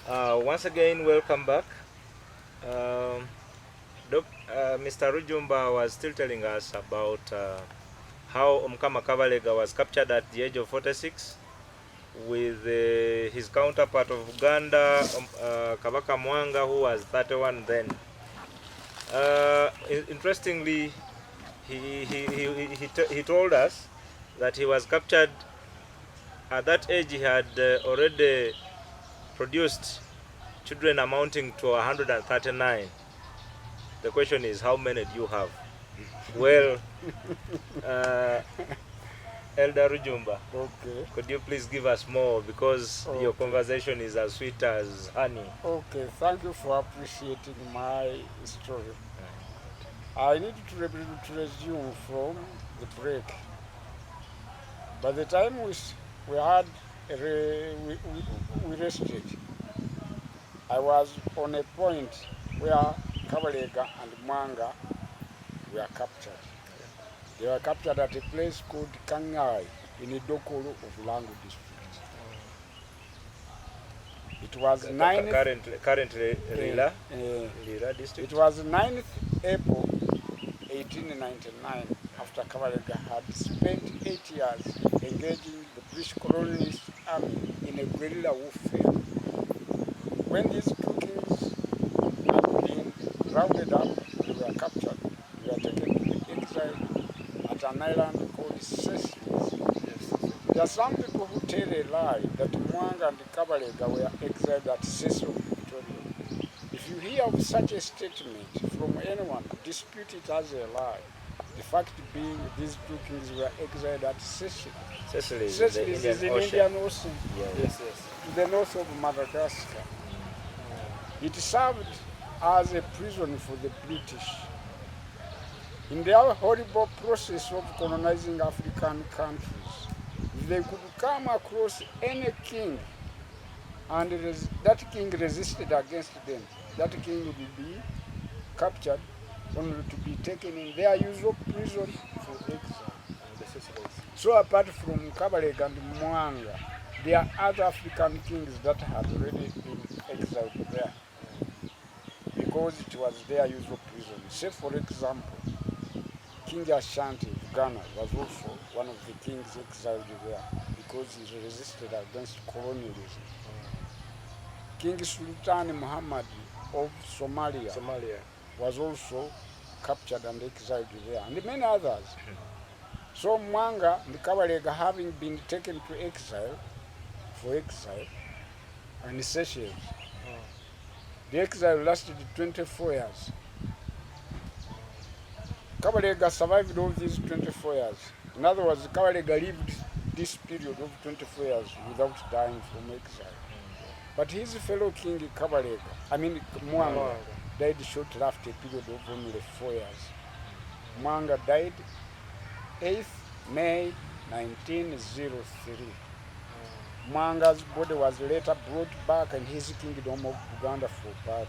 Once again, welcome back. Mr. Rujumba was still telling us about how Kabalega was captured at the age of 46 with his counterpart of Uganda, Kabaka Mwanga, who was 31 then. Interestingly, he told us that he was captured at that age. He had already produced children amounting to 139. The question is, how many do you have? Well, Elder Rujumba, okay. Could you please give us more, because your conversation is as sweet as honey. Okay, thank you for appreciating my story. I need to resume from the break. By the time we had we rested, I was on a point where Kabalega and Mwanga were captured. They were captured at a place called Kangai in the Dokolo of Langu district. It was currently Lira district. It was 9th April 1899, after Kabalega had spent 8 years engaging the British colonialist army in a guerrilla warfare. When these two kings had been rounded up, they were captured. They were taken to exile at an island called Seychelles. There are some people who tell a lie that Mwanga and Kabalega were exiled at Seychelles, Victoria. If you hear of such a statement from anyone, dispute it as a lie. The fact being, these two kings were exiled at Seychelles. Seychelles is in the Indian Ocean, yes. to the north of Madagascar. It served as a prison for the British. In their horrible process of colonizing African countries, if they could come across any king and that king resisted against them, that king would be captured, only to be taken in their usual prison for exile. So apart from Kabalega and Mwanga, there are other African kings that had already been exiled there, because it was their usual prison. Say for example, King Ashanti of Ghana was also one of the kings exiled there because he resisted against colonialism. King Sultan Muhammad of Somalia was also captured and exiled there, and many others. So Mwanga and Kabalega, having been taken to exile, and Seychelles, the exile lasted 24 years. Kabalega survived all these 24 years. In other words, Kabalega lived this period of 24 years without dying from exile. But his fellow king Mwanga, died shortly after a period of only 4 years. Mwanga died 8th May 1903. Mwanga's body was later brought back in his kingdom of Uganda for burial,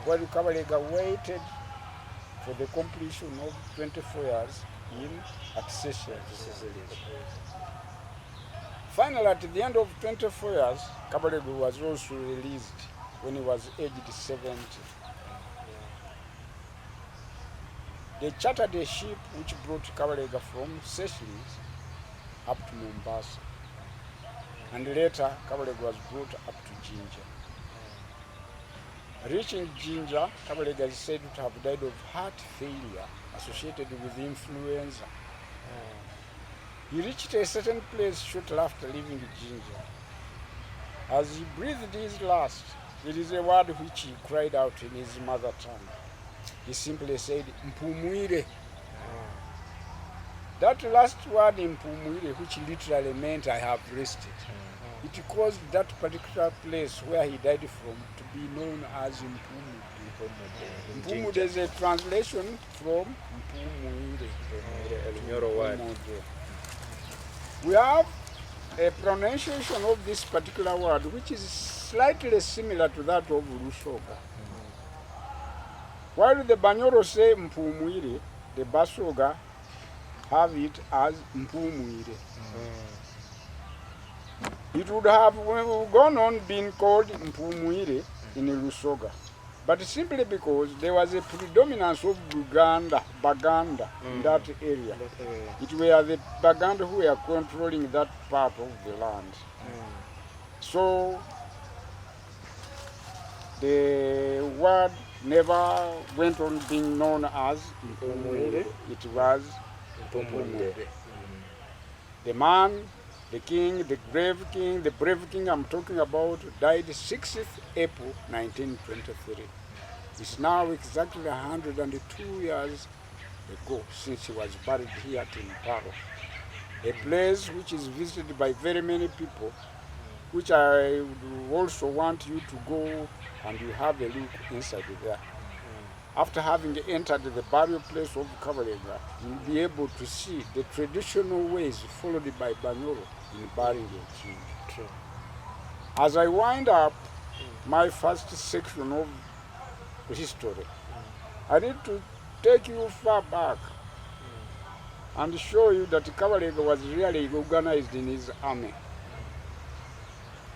while Kabalega waited for the completion of 24 years at Seychelles. Finally, at the end of 24 years, Kabalega was also released when he was aged 70. They chartered a ship which brought Kabalega from Seychelles up to Mombasa. And later, Kabalega was brought up to Jinja. Reaching Jinja, Kabalega is said to have died of heart failure associated with influenza. He reached a certain place shortly after leaving Jinja. As he breathed his last, there is a word which he cried out in his mother tongue. He simply said, "Mpumuire." That last word, "Mpumuire," which literally meant "I have rested," it caused that particular place where he died from to be known as Mpumude. Mpumude is a translation from Mpumuire. Bunyoro word. We have a pronunciation of this particular word which is slightly similar to that of Lushoga. While the Bunyoro say Mpumuire, the Basoga have it as Mpumuire. It would have gone on being called Mpumuire in Lusoga. But simply because there was a predominance of Baganda in that area. It were the Baganda who were controlling that part of the land. So the word never went on being known as Mpumuire. It was Mpumuire. The man, the king, the brave king I'm talking about died 6th April 1923. It's now exactly 102 years ago since he was buried here at Imparo, a place which is visited by very many people, which I would also want you to go and you have a look inside there. After having entered the burial place of Kabalega, you'll be able to see the traditional ways followed by Bunyoro in burying a king. True. As I wind up my first section of history, I need to take you far back and show you that Kabalega was really organized in his army.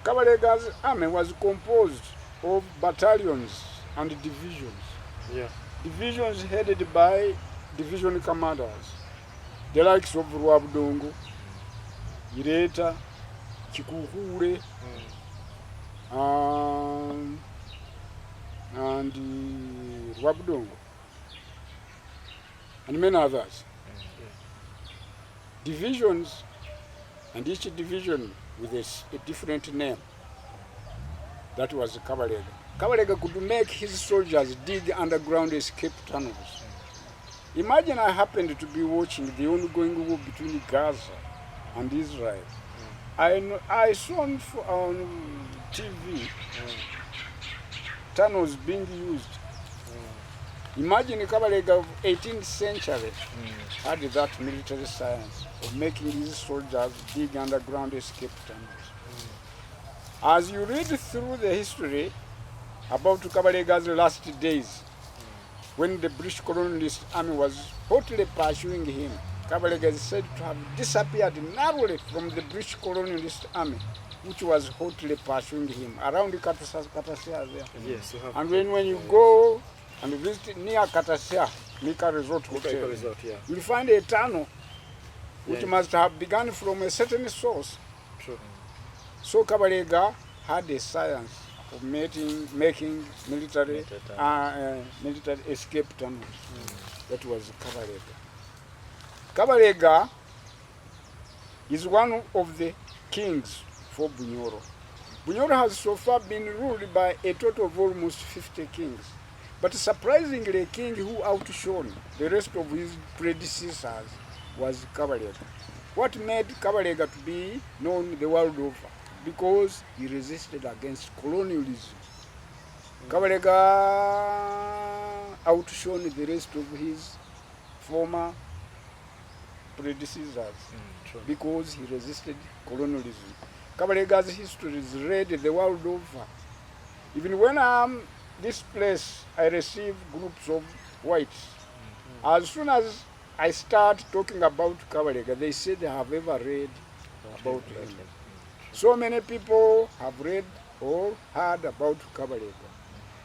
Kabalega's army was composed of battalions and divisions. Yeah. Divisions headed by division commanders, the likes of Rwabudongo, Ireta, Chikukure, and Rwabudongo, and many others. Divisions, and each division with a different name. That was Kabalega. Kabalega could make his soldiers dig underground escape tunnels. Imagine I happened to be watching the ongoing war between Gaza and Israel. I saw on TV tunnels being used. Imagine Kabalega of 18th century had that military science of making his soldiers dig underground escape tunnels. As you read through the history about Kabalega's last days, when the British colonialist army was hotly pursuing him, Kabalega is said to have disappeared narrowly from the British colonialist army, which was hotly pursuing him around Katasia there. Yes, you have. And when you go and visit near Katasia, Mika Resort Hotel, you'll find a tunnel which must have begun from a certain source. True. So Kabalega had a science of making military escape tunnels. That was Kabalega. Kabalega is one of the kings for Bunyoro. Bunyoro has so far been ruled by a total of almost 50 kings. But surprisingly, a king who outshone the rest of his predecessors was Kabalega. What made Kabalega to be known the world over? Because he resisted against colonialism. Kabalega outshone the rest of his former predecessors because he resisted colonialism. Kabalega's history is read the world over. Even when I'm this place, I receive groups of whites. As soon as I start talking about Kabalega, they say they have ever read about him. So many people have read or heard about Kabalega.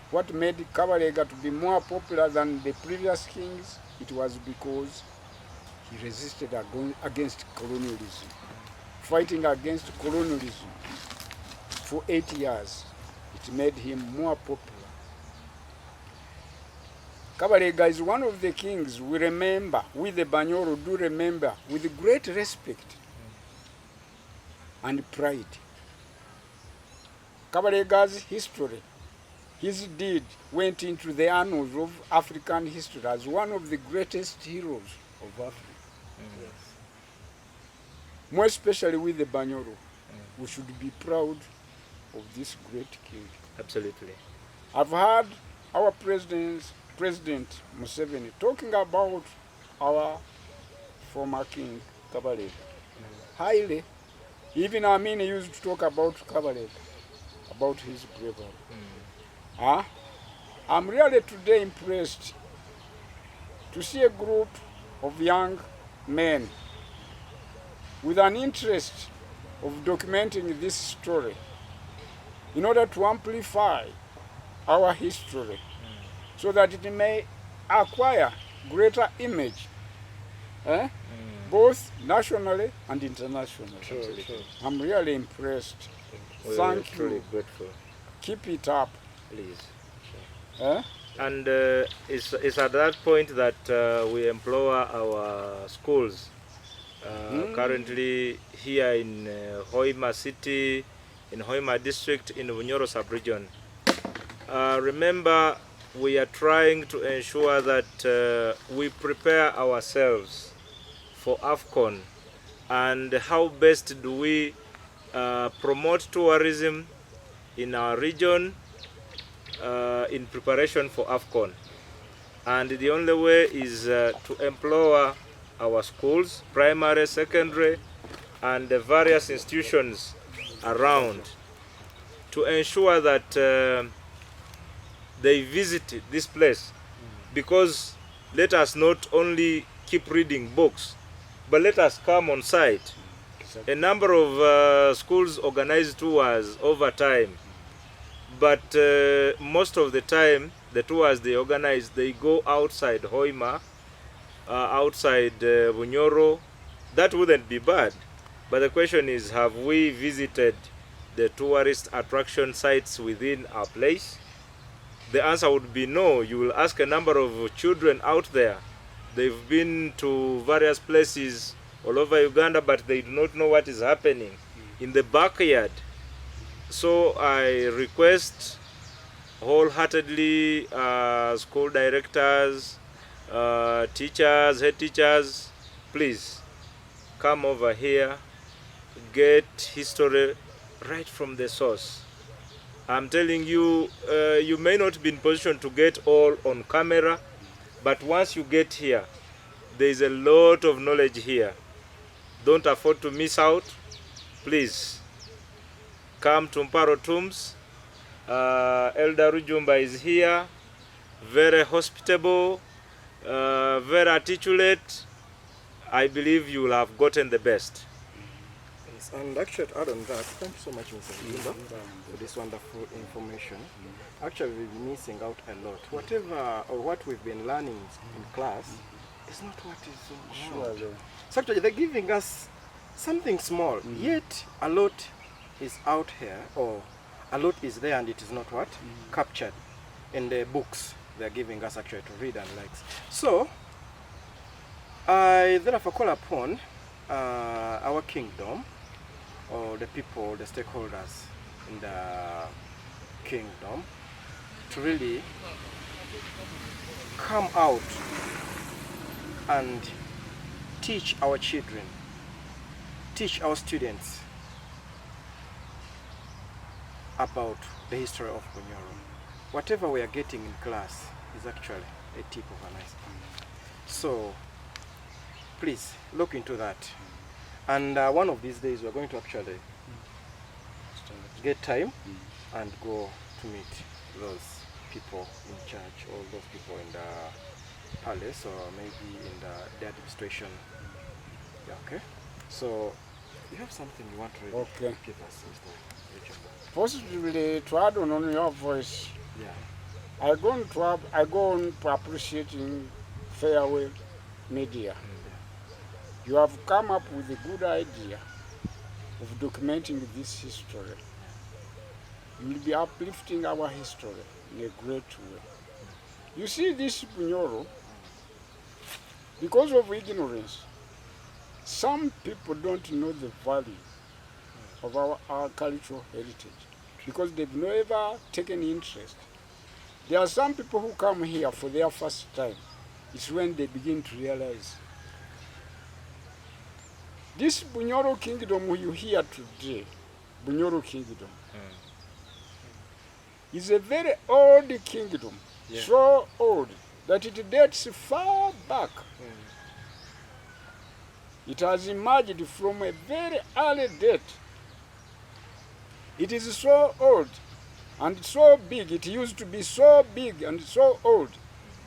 What made Kabalega to be more popular than the previous kings? It was because he resisted against colonialism. Fighting against colonialism for 8 years, it made him more popular. Kabalega is one of the kings we remember, we the Bunyoro do remember, with great respect and pride. Kabalega's history, his deed went into the annals of African history as one of the greatest heroes of Africa. Yes. More especially with the Bunyoro, we should be proud of this great king. Absolutely. I've heard our President Museveni talking about our former king, Kabalega. Highly. Even Amini used to talk about Kabalega, about his bravery. I'm really today impressed to see a group of young men with an interest of documenting this story in order to amplify our history so that it may acquire greater image, both nationally and internationally. True. I'm really impressed. We're Thank truly you. grateful. Keep it up. Please. And And it's at that point that we implore our schools currently here in Hoima City, in Hoima District, in Bunyoro Sub-Region. Remember, we are trying to ensure that we prepare ourselves for AFCON, and how best do we promote tourism in our region in preparation for AFCON. And the only way is to empower our schools, primary, secondary, and the various institutions around to ensure that they visit this place. Because let us not only keep reading books, but let us come on site. A number of schools organize tours over time, but most of the time the tours they organize, they go outside Hoima, outside Bunyoro. That wouldn't be bad, but the question is, have we visited the tourist attraction sites within our place? The answer would be no. You will ask a number of children out there. They've been to various places all over Uganda, but they do not know what is happening in the backyard. So I request wholeheartedly school directors, teachers, head teachers, please come over here, get history right from the source. I'm telling you, you may not be in position to get all on camera, but once you get here, there is a lot of knowledge here. Don't afford to miss out. Please come to Mparo Tombs. Elder Rujumba is here, very hospitable, very articulate. I believe you will have gotten the best. Yes, and actually, add on that, thank you so much, Mr. Rujumba, for this wonderful information. Actually, we've been missing out a lot. Whatever or what we've been learning in class is not what is so much. So actually, they're giving us something small, yet a lot is out here, or a lot is there, and it is not what? Captured in the books they're giving us actually to read and likes. So, I therefore call upon our kingdom, or the people, the stakeholders in the kingdom, to really come out and teach our children, teach our students about the history of Bunyoro. Whatever we are getting in class is actually a tip of an iceberg. So please look into that. And one of these days we're going to actually get time and go to meet those people in charge, or those people in the palace, or maybe in the administration. Yeah, okay. So you have something you want to really give us, Mr. Richard? Positively, to add on your voice, Yeah. I go on to appreciating Fairway Media. You have come up with a good idea of documenting this history. You will be uplifting our history in a great way. You see, this Bunyoro, because of ignorance, some people don't know the value of our cultural heritage because they've never taken interest. There are some people who come here for their first time. It's when they begin to realize. This Bunyoro kingdom you hear today, Bunyoro kingdom, is a very old kingdom, so old that it dates far back. It has emerged from a very early date. It is so old and so big, it used to be so big and so old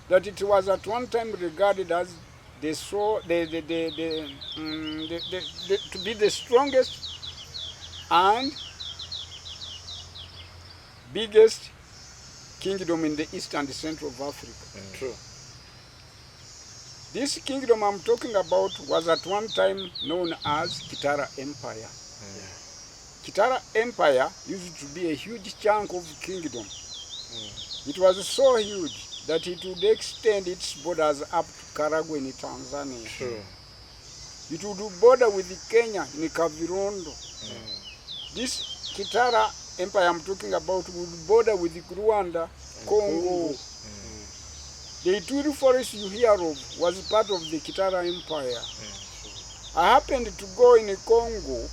that it was at one time regarded as to be the strongest and biggest kingdom in the east and central of Africa. True. This kingdom I'm talking about was at one time known as Kitara Empire. Kitara Empire used to be a huge chunk of kingdom. It was so huge that it would extend its borders up to Karagwe in Tanzania. True. It would border with Kenya in Kavirondo. This Kitara Empire I'm talking about would border with Rwanda, Congo. The Ituri forest you hear of was part of the Kitara Empire. I happened to go in Congo,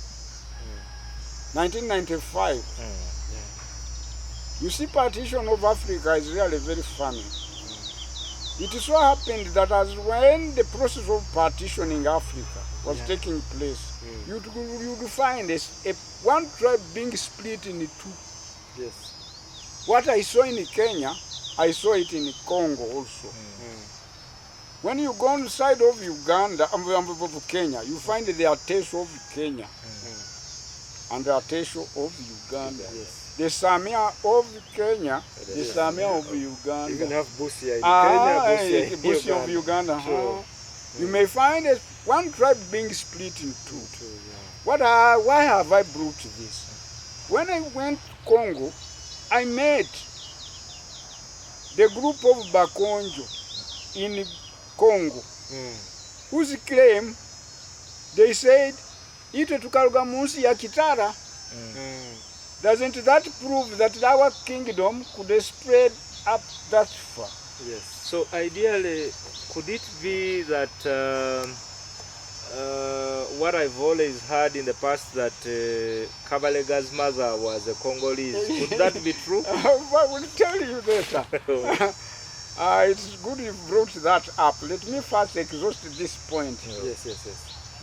1995. You see, partition of Africa is really very funny. It so happened that as when the process of partitioning Africa was taking place, you'd find one tribe being split in two. Yes. What I saw in Kenya, I saw it in Congo also. When you go on the side of Uganda, of Kenya, you find the Atesho of Kenya and the Atesho of Uganda. Yes. The Samia of Kenya, the Samia of Uganda. You can have Busia in Kenya, Busia of Uganda. You may find one tribe being split in two. Why have I brought this? When I went to Congo, I met the group of Bakonjo in Congo, whose claim, they said, ite tukaruga munsi ya Kitara. Doesn't that prove that our kingdom could spread up that far? Yes. So ideally, could it be that what I've always heard in the past that Kabalega's mother was a Congolese? Could that be true? I will tell you later. It's good you brought that up. Let me first exhaust this point. Yes.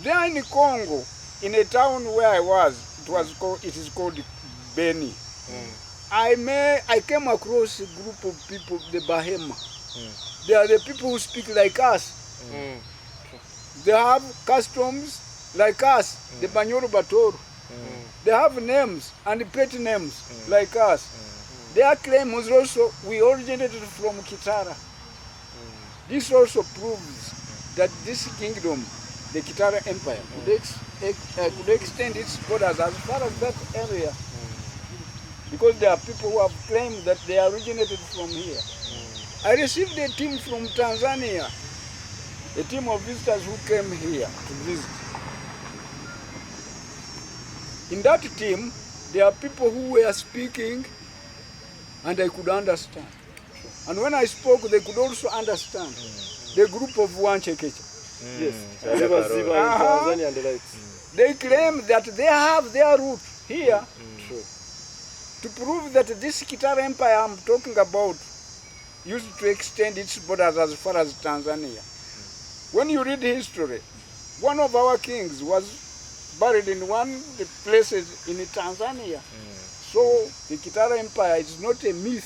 There in Congo, in a town where I was, it is called Beni. I came across a group of people, the Bahema. They are the people who speak like us. They have customs like us, the Bunyoro Batoro. They have names and pet names like us. Their claim was also, we originated from Kitara. This also proves that this kingdom, the Kitara Empire, could extend its borders as far as that area. Because there are people who have claimed that they originated from here. I received a team from Tanzania, a team of visitors who came here to visit. In that team, there are people who were speaking and I could understand. And when I spoke, they could also understand. The group of Wanchekecha. They claim that they have their root here. To prove that this Kitara Empire I'm talking about used to extend its borders as far as Tanzania. When you read history, one of our kings was buried in one of the places in Tanzania. So the Kitara Empire is not a myth,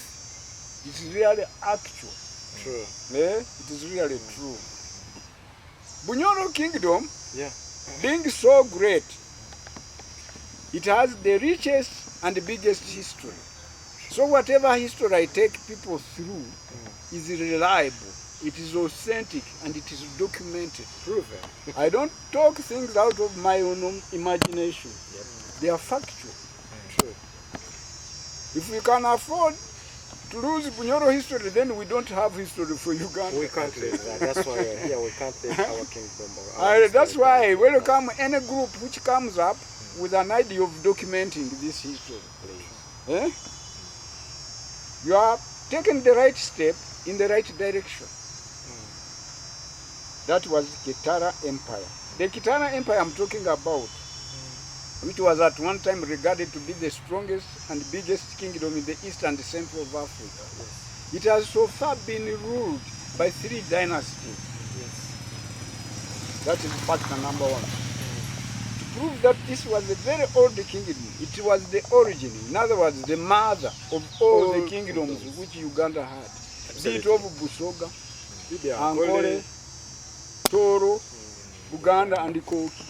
it's really actual. True. It is really true. Bunyoro Kingdom, being so great, it has the richest and the biggest history. So whatever history I take people through is reliable, it is authentic, and it is documented. Proven. I don't talk things out of my own imagination. They are factual. True. If we can afford to lose Bunyoro history, then we don't have history for Uganda. We can't live that. That's why we're here. We can't take our kingdom. That's why I welcome any group which comes up with an idea of documenting this history. You are taking the right step in the right direction. That was Kitara Empire. The Kitara Empire I'm talking about, which was at one time regarded to be the strongest and biggest kingdom in the east and central of Africa. It has so far been ruled by 3 dynasties. That is factor number 1. To prove that this was a very old kingdom, it was the origin, in other words, the mother of all the kingdoms which Uganda had. Be it of Busoga, Ankole, Toro, Buganda, and Koki.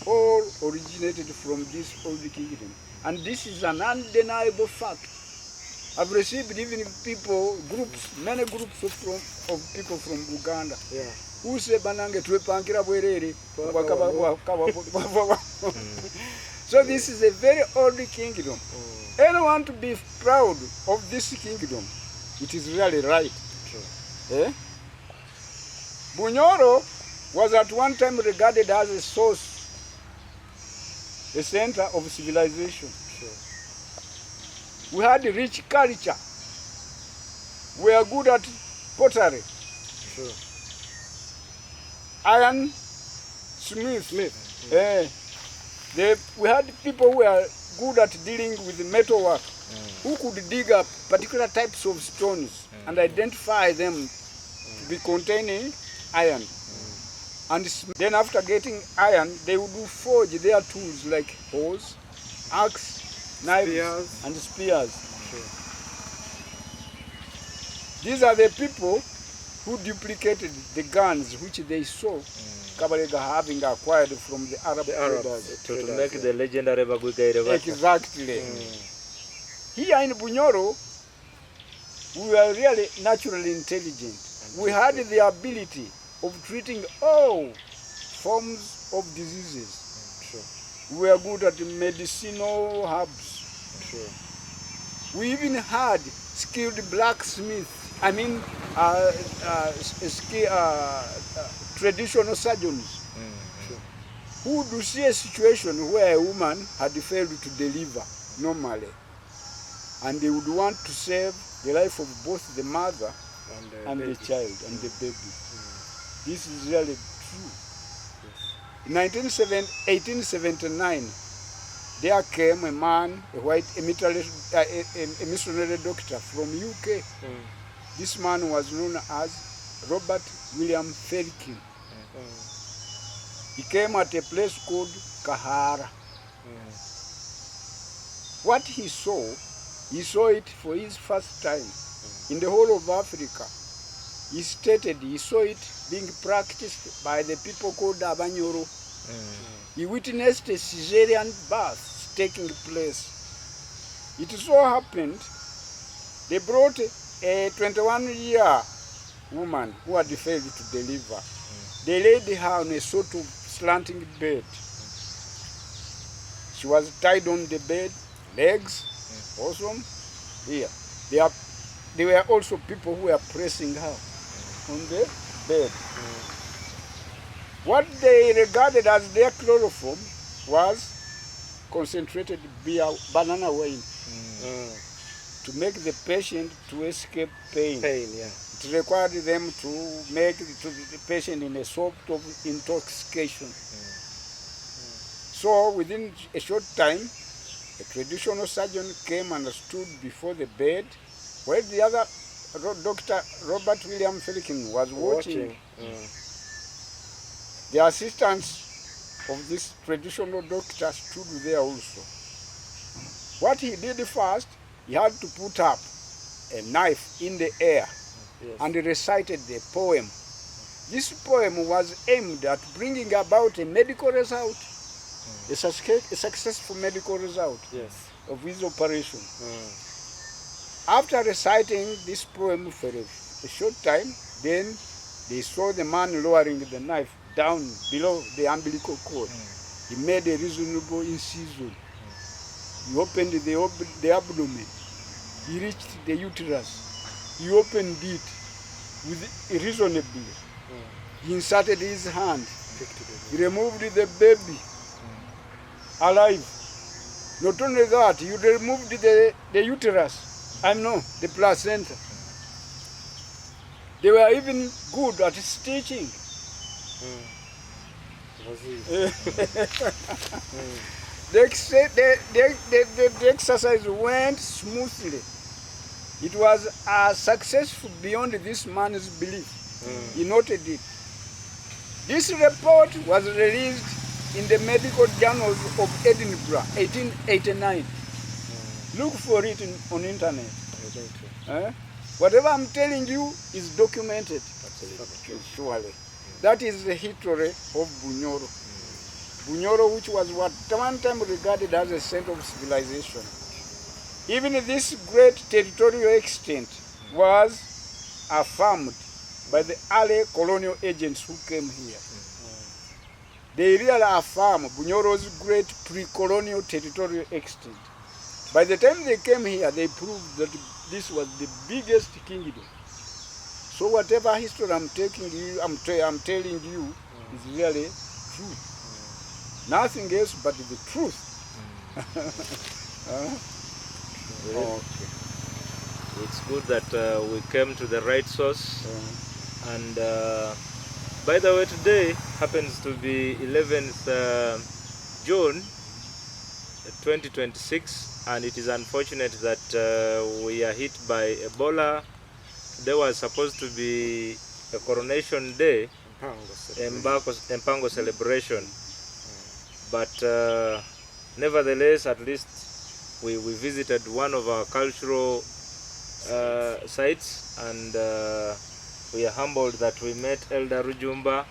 all originated from this old kingdom. And this is an undeniable fact. I've received even people, groups, many groups of people from Uganda. Yeah. Who say banange twepankira bwerere. So this is a very old kingdom. Anyone to be proud of this kingdom, it is really right. True. Eh? Bunyoro was at one time regarded as a source, a center of civilization. Sure. We had a rich culture. We are good at pottery, Sure. iron, smith. We had people who were good at dealing with metal work, who could dig up particular types of stones and identify them to be containing iron. And then after getting iron, they would forge their tools like hoes, axe, knives, Spears. and spears. Sure. These are the people who duplicated the guns which they saw Kabalega having acquired from the Arab traders. To make the legendary Bagugaire. Exactly. Here in Bunyoro, we were really naturally intelligent. We had the ability of treating all forms of diseases. Sure. We were good at medicinal herbs. Sure. We even had skilled blacksmiths, traditional surgeons, who would see a situation where a woman had failed to deliver normally, and they would want to save the life of both the mother and the child and the baby. This is really true. In 1879, there came a man, a missionary doctor from UK. This man was known as Robert William Felkin. He came at a place called Kahara. What he saw it for his first time in the whole of Africa. He stated he saw it being practiced by the people called Bunyoro. He witnessed a cesarean birth taking place. It so happened they brought a 21-year woman who had failed to deliver. They laid her on a sort of slanting bed. She was tied on the bed, legs, awesome. Here. There were also people who were pressing her on the bed. What they regarded as their chloroform was concentrated banana wine to make the patient to escape pain. It required them to make the patient in a sort of intoxication. So within a short time, a traditional surgeon came and stood before the bed, while the other Dr. Robert William Felkin was watching. The assistants of this traditional doctor stood there also. What he did first, he had to put up a knife in the air and recited the poem. This poem was aimed at bringing about a medical result, a successful medical result of his operation. After reciting this poem for a short time, then they saw the man lowering the knife down below the umbilical cord. He made a reasonable incision. He opened the abdomen. He reached the uterus. He opened it reasonably. He inserted his hand. He removed the baby alive. Not only that, he removed the uterus. The placenta. They were even good at stitching. The exercise went smoothly. It was successful beyond this man's belief. He noted it. This report was released in the Medical Journals of Edinburgh, 1889. Look for it on internet. Whatever I'm telling you is documented. Surely. That is the history of Bunyoro. Bunyoro, which was what one time regarded as a center of civilization. Even this great territorial extent was affirmed by the early colonial agents who came here. They really affirmed Bunyoro's great pre-colonial territorial extent. By the time they came here, they proved that this was the biggest kingdom. So whatever history I'm telling you is really true. Nothing else but the truth. Okay. It's good that we came to the right source. And by the way, today happens to be 11th June 2026, and it is unfortunate that we are hit by Ebola. There was supposed to be a coronation day, Empango celebration, but nevertheless, at least we visited one of our cultural sites, and we are humbled that we met Elder Rujumba.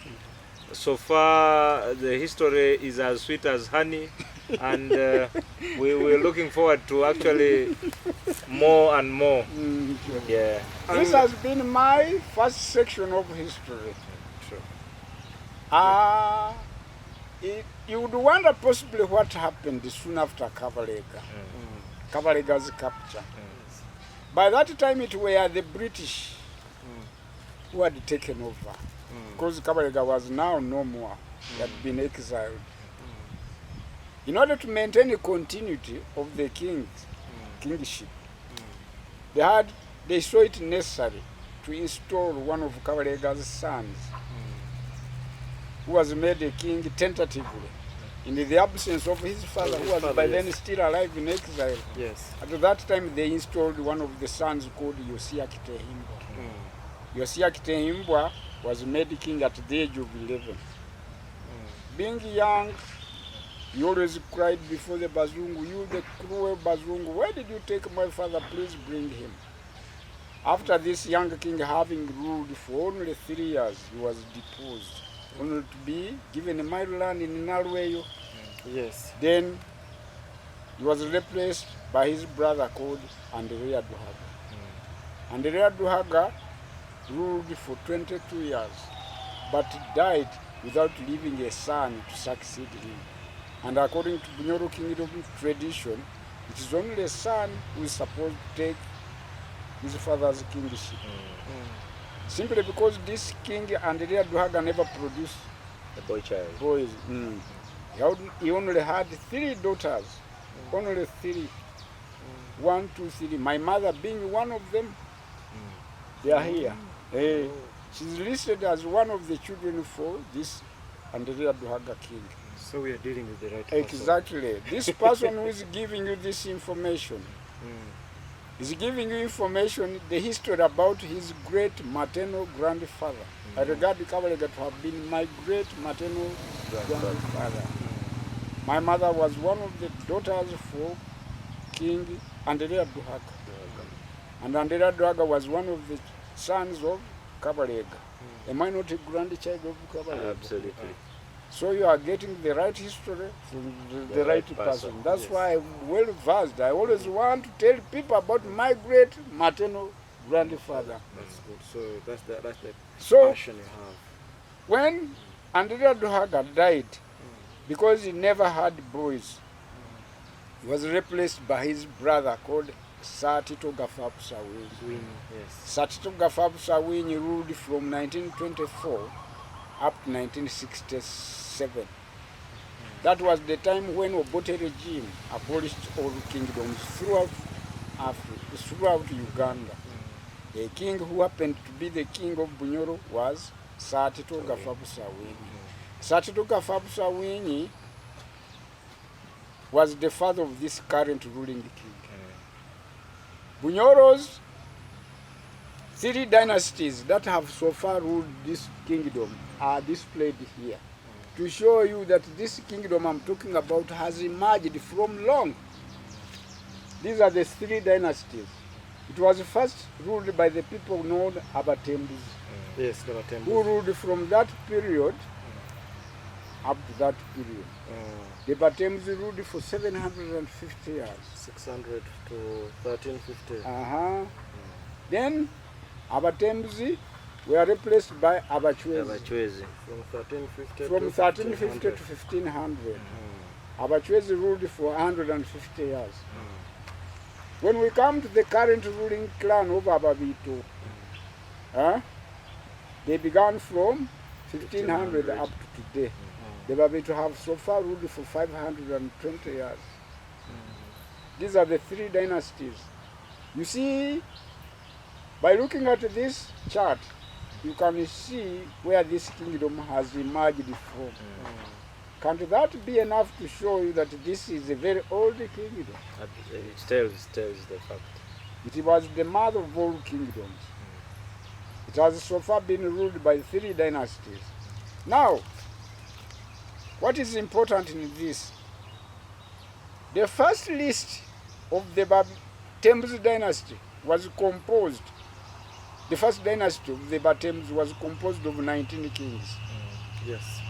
So far, the history is as sweet as honey, and we're looking forward to actually more and more. Yeah. This has been my first section of history. Sure. You would wonder possibly what happened soon after Kabalega, Kabalega's capture. By that time, it were the British who had taken over, because Kabalega was now no more. He had been exiled. In order to maintain the continuity of the kingship, they saw it necessary to install one of Kabalega's sons, who was made a king tentatively, in the absence of his father, who was by then still alive in exile. Yes. At that time, they installed one of the sons called Yosia Kitehimbwa. Yosia Kitehimbwa was made king at the age of 11. Being young, he always cried before the Bazungu, "You the cruel Bazungu, where did you take my father? Please bring him." After this young king having ruled for only 3 years, he was deposed, only to be given a mild land in Nalweyo. Yes. Then he was replaced by his brother called Andrea Duhaga. Andrea Duhaga ruled for 22 years, but died without leaving a son to succeed him. And according to Bunyoro kingdom tradition, it is only a son who is supposed to take his father's kingship. Simply because this king Andrea Duhaga never produced A boy child. boys. He only had 3 daughters. Only 3. 1, 2, 3. My mother being one of them. They are here. She's listed as one of the children for this Andrea Duhaga king. So we are dealing with the right person. Exactly. This person who is giving you this information is giving you information, the history about his great maternal grandfather. I regard Kabalega to have been my great maternal grandfather. My mother was one of the daughters for King Andrea Duhaga. And Andrea Duhaga was one of the sons of Kabalega. Am I not a grandchild of Kabalega? Absolutely. So you are getting the right history from the right person. That's yes. why I'm well versed. I always want to tell people about my great maternal grandfather. That's good. So that's the So passion you have. when Andrea Duhaga died, because he never had boys, he was replaced by his brother called Sir Tito Gafapu Sawinyi. Yes. Sir Tito Gafapu Sawinyi ruled from 1924 up to 1967. That was the time when Obote regime abolished all kingdoms throughout Africa, throughout Uganda. The king who happened to be the king of Bunyoro was Sir Tito Gafapu Sawinyi. Sir Tito Gafapu Sawinyi was the father of this current ruling king. Bunyoro's 3 dynasties that have so far ruled this kingdom are displayed here to show you that this kingdom I'm talking about has emerged from long. These are the 3 dynasties. It was first ruled by the people known Abatembus, Yes, the Batembu. who ruled from that period up to that period. The Batems ruled for 750 years. 600 to 1350. Then Abatems were replaced by Abachwezi. From 1350 to 1500. Abachwezi ruled for 150 years. When we come to the current ruling clan of Ababito, they began from 1500 up to today. The Babito have so far ruled for 520 years. These are the three dynasties. You see, by looking at this chart, you can see where this kingdom has emerged from. Can't that be enough to show you that this is a very old kingdom? It tells the fact. It was the mother of all kingdoms. It has so far been ruled by three dynasties. Now, what is important in this? The first list of the Batems dynasty was composed. The first dynasty of the Batems was composed of 19 kings. Yes.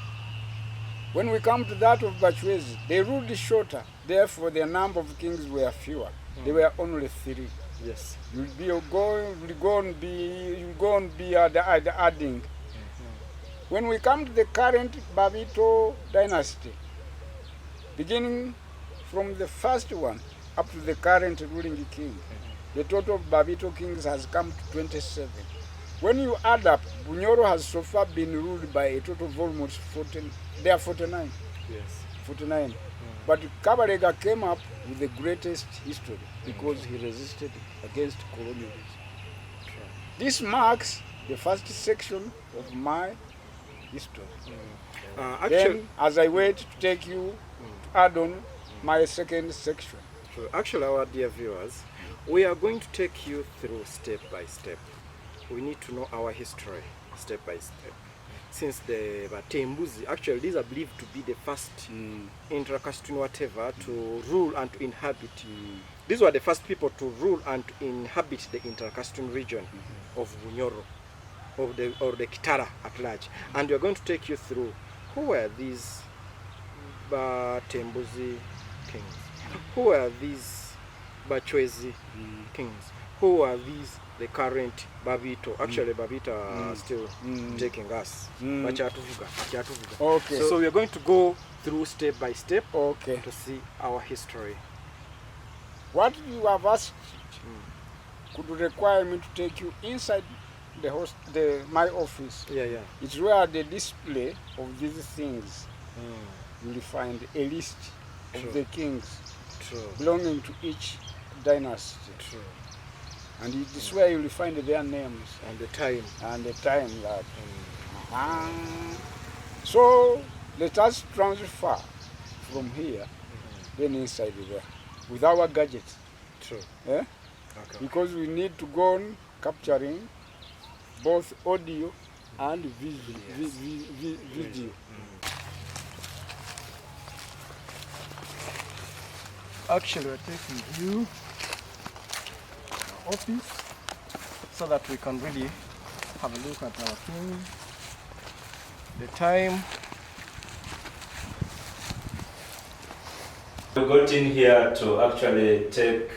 When we come to that of Bachwezi, they ruled shorter, therefore their number of kings were fewer. They were only 3. Yes. You'll go and be adding. When we come to the current Babito dynasty, beginning from the first one up to the current ruling king, the total of Babito kings has come to 27. When you add up, Bunyoro has so far been ruled by a total of almost 14. There are 49. Yes. 49. But Kabalega came up with the greatest history because he resisted against colonialism. This marks the first section of my history. Then, as I wait to take you to add on my second section. Actually, our dear viewers, we are going to take you through step by step. We need to know our history step by step. Since the Batembuzi, actually these are believed to be the first intracaste whatever to rule and to inhabit. These were the first people to rule and to inhabit the intracaste region of Bunyoro, or the Kitara at large. And we are going to take you through who were these Batembuzi kings, who were these Bachwezi kings, who are these the current Babito. Actually Babito are still taking us. Okay. So we are going to go through step by step to see our history. What you have asked could require me to take you inside my office. Yeah. It's where the display of these things you will find a list of the kings belonging to each dynasty. And it is where you will find their names and the time. That. So let us transfer from here, then inside there, with our gadgets. Okay. Because we need to go on capturing both audio and video. Actually, we're taking you office so that we can really have a look at our king, the time. We got in here to actually take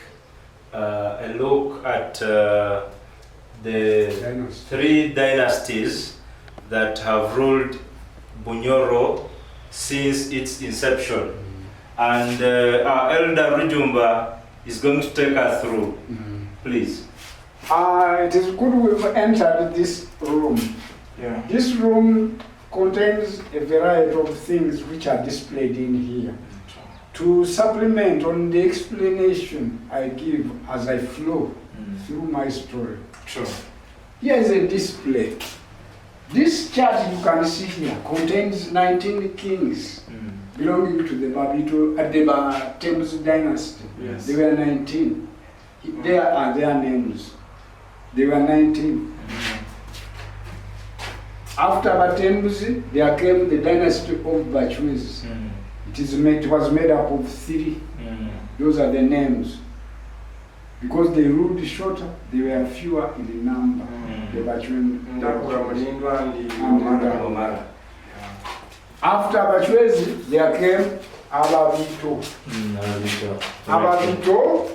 a look at the 3 dynasties that have ruled Bunyoro since its inception. And our elder Rujumba is going to take us through. Please. It is good we've entered this room. Yeah. This room contains a variety of things which are displayed in here. To supplement on the explanation I give as I flow through my story. Here is a display. This chart you can see here contains 19 kings belonging to the Batems dynasty. Yes. They were 19. There are their names. They were 19. After Batems, there came the dynasty of Bachwezi. It was made up of 3. Those are the names. Because they ruled shorter, they were fewer in the number. The Bachwezi. After Bachwezi, there came Abavito. Abavito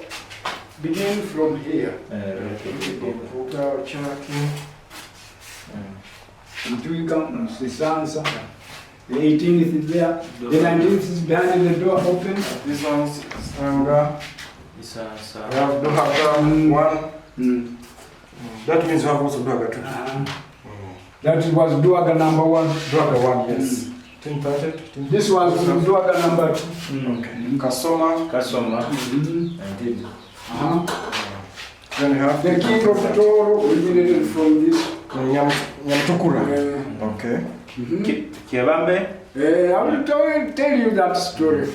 begin from here. The 18th is there, the 19th is behind the door open. This one's Sanga. We have Dohaga 1. That means we have also Dohaga 2. That was Duaga number 1. Dohaga 1, yes. 1030. This was Duaga number 2. Okay. Kasoma. Then we have the king of Toro originated from this. Nyamtukura. Okay. Kiabambe? I will tell you that story.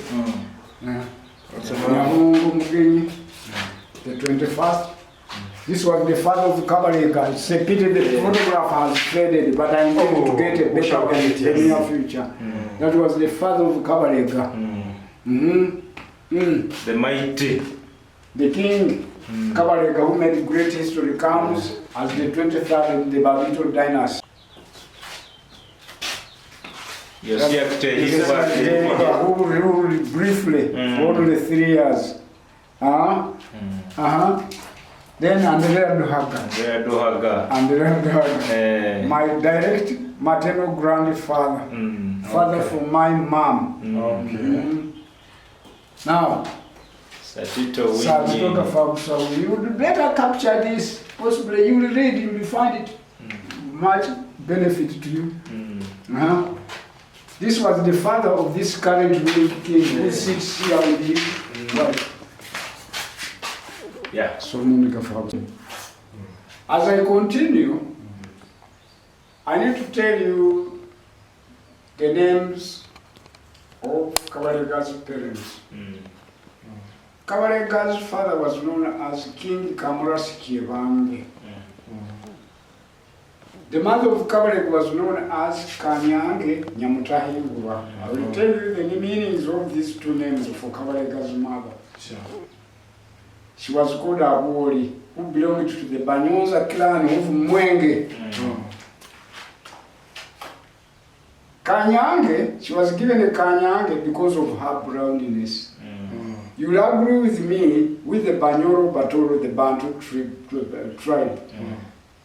The 21st. This was the father of Kabalega. It's a pity the photograph has faded, but I'm going to get a better one in the near future. That was the father of Kabalega. The mighty. The king, Kabalega, who made great history, comes as the 23rd in the Babito dynasty. Who ruled briefly for only 3 years. Then Andrea Duhaga. My direct maternal grandfather. Father for my mom. Now, Satito Fabsa, you would better capture this. Possibly you will read, you will find it much benefit to you. This was the father of this current ruling king who sits here with you. As I continue, I need to tell you the names of Kabalega's parents. Kabalega's father was known as King Kamurasi Kivange. The mother of Kabalega was known as Kanyange Nyamutahingura. I will tell you the meanings of these 2 names for Kabalega's mother. She was called Abori, who belonged to the Banyoza clan of Mwenge. Kanyange, she was given a Kanyange because of her brownness. You will agree with me with the Bunyoro Batoro, the Bantu tribe.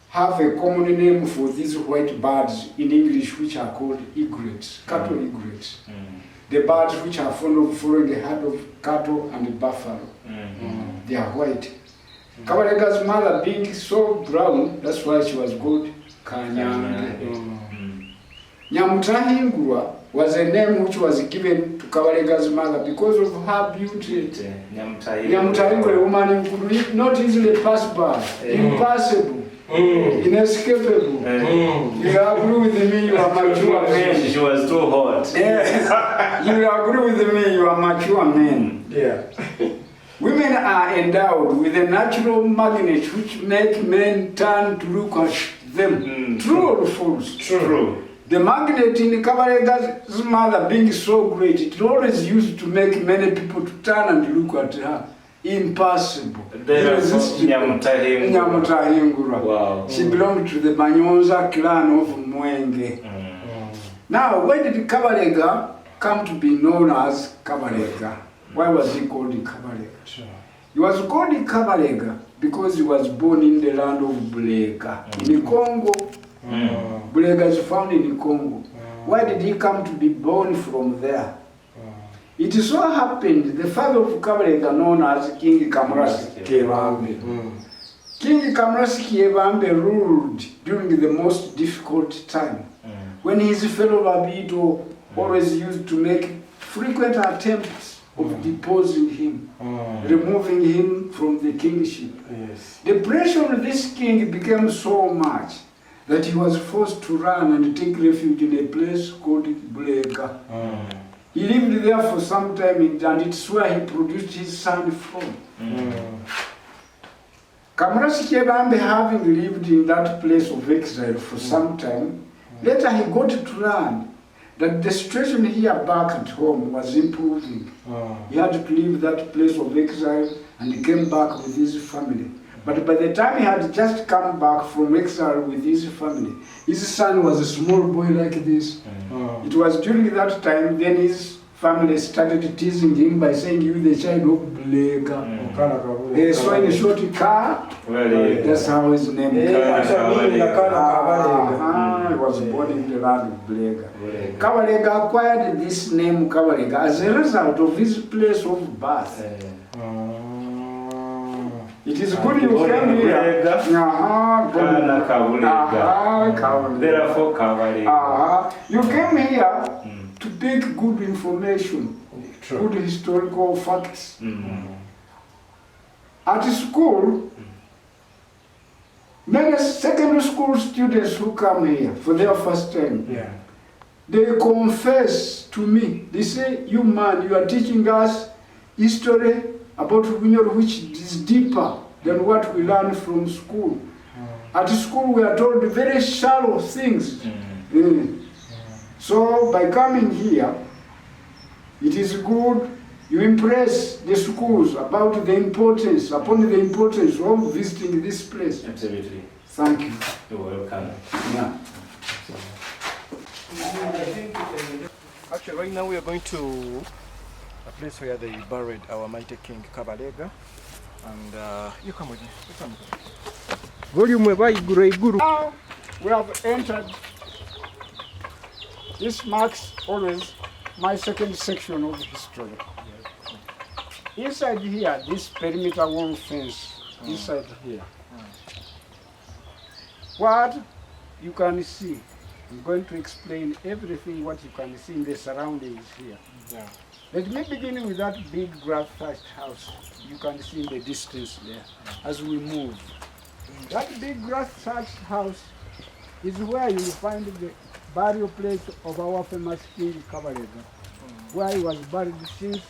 Have a common name for these white birds in English, which are called egrets, cattle egrets. The birds which are fond of following the herd of cattle and buffalo. They are white. Kabalega's mother being so brown, that's why she was called Kanyange. Nyamutahingura was a name which was given to Kabalega's mother because of her beauty. Nyamutahingura, a woman who could not easily pass by, impassable. Inescapable. You agree with me, you are mature men. She was too hot. Yes. You agree with me, you are mature men. Yeah. Women are endowed with a natural magnet which make men turn to look at them. True or false? True. The magnet in Kabalega's mother being so great, it always used to make many people to turn and look at her. Impossible. Nyamutahingura. Wow. She belonged to the Banyoza clan of Mwenge. Now, why did Kabalega come to be known as Kabalega? Why was he called Kabalega? He was called Kabalega because he was born in the land of Bulega, in Congo. Bulega is found in Congo. Why did he come to be born from there? It so happened the father of Kabalega, known as King Kamurasi Kievambe. King Kamurasi Kievambe ruled during the most difficult time, when his fellow Babito always used to make frequent attempts of deposing him, removing him from the kingship. The pressure on this king became so much that he was forced to run and take refuge in a place called Bulega. He lived there for some time, and it's where he produced his son from. Kamurasi Kievambe, having lived in that place of exile for some time, later he got to learn that the situation here back at home was improving. He had to leave that place of exile and he came back with his family. But by the time he had just come back from exile with his family, his son was a small boy like this. It was during that time, then his family started teasing him by saying, "You the child of Bunyoro." So in a short car, that's how his name came. He was born in the land of Bunyoro. Kabalega acquired this name Kabalega as a result of his place of birth. It is good you came here. Therefore, Kabalega. You came here to pick good information, good historical facts. At school, many secondary school students who come here for their first time, they confess to me, they say, "You man, you are teaching us history about Bunyoro which is deeper than what we learn from school. At school we are told very shallow things." So by coming here, it is good you impress the schools about the importance, upon the importance of visiting this place. Absolutely. Thank you. You're welcome. Yeah. Actually, right now we are going to a place where they buried our mighty king Kabalega. And you come with me. You come with me. Now we have entered. This marks always my second section of history. Inside here, this perimeter wall fence, inside here. What you can see, I'm going to explain everything what you can see in the surroundings here. Let me begin with that big grass thatched house you can see in the distance there as we move. That big grass thatched house is where you will find the burial place of our famous king Kabalega, where he was buried since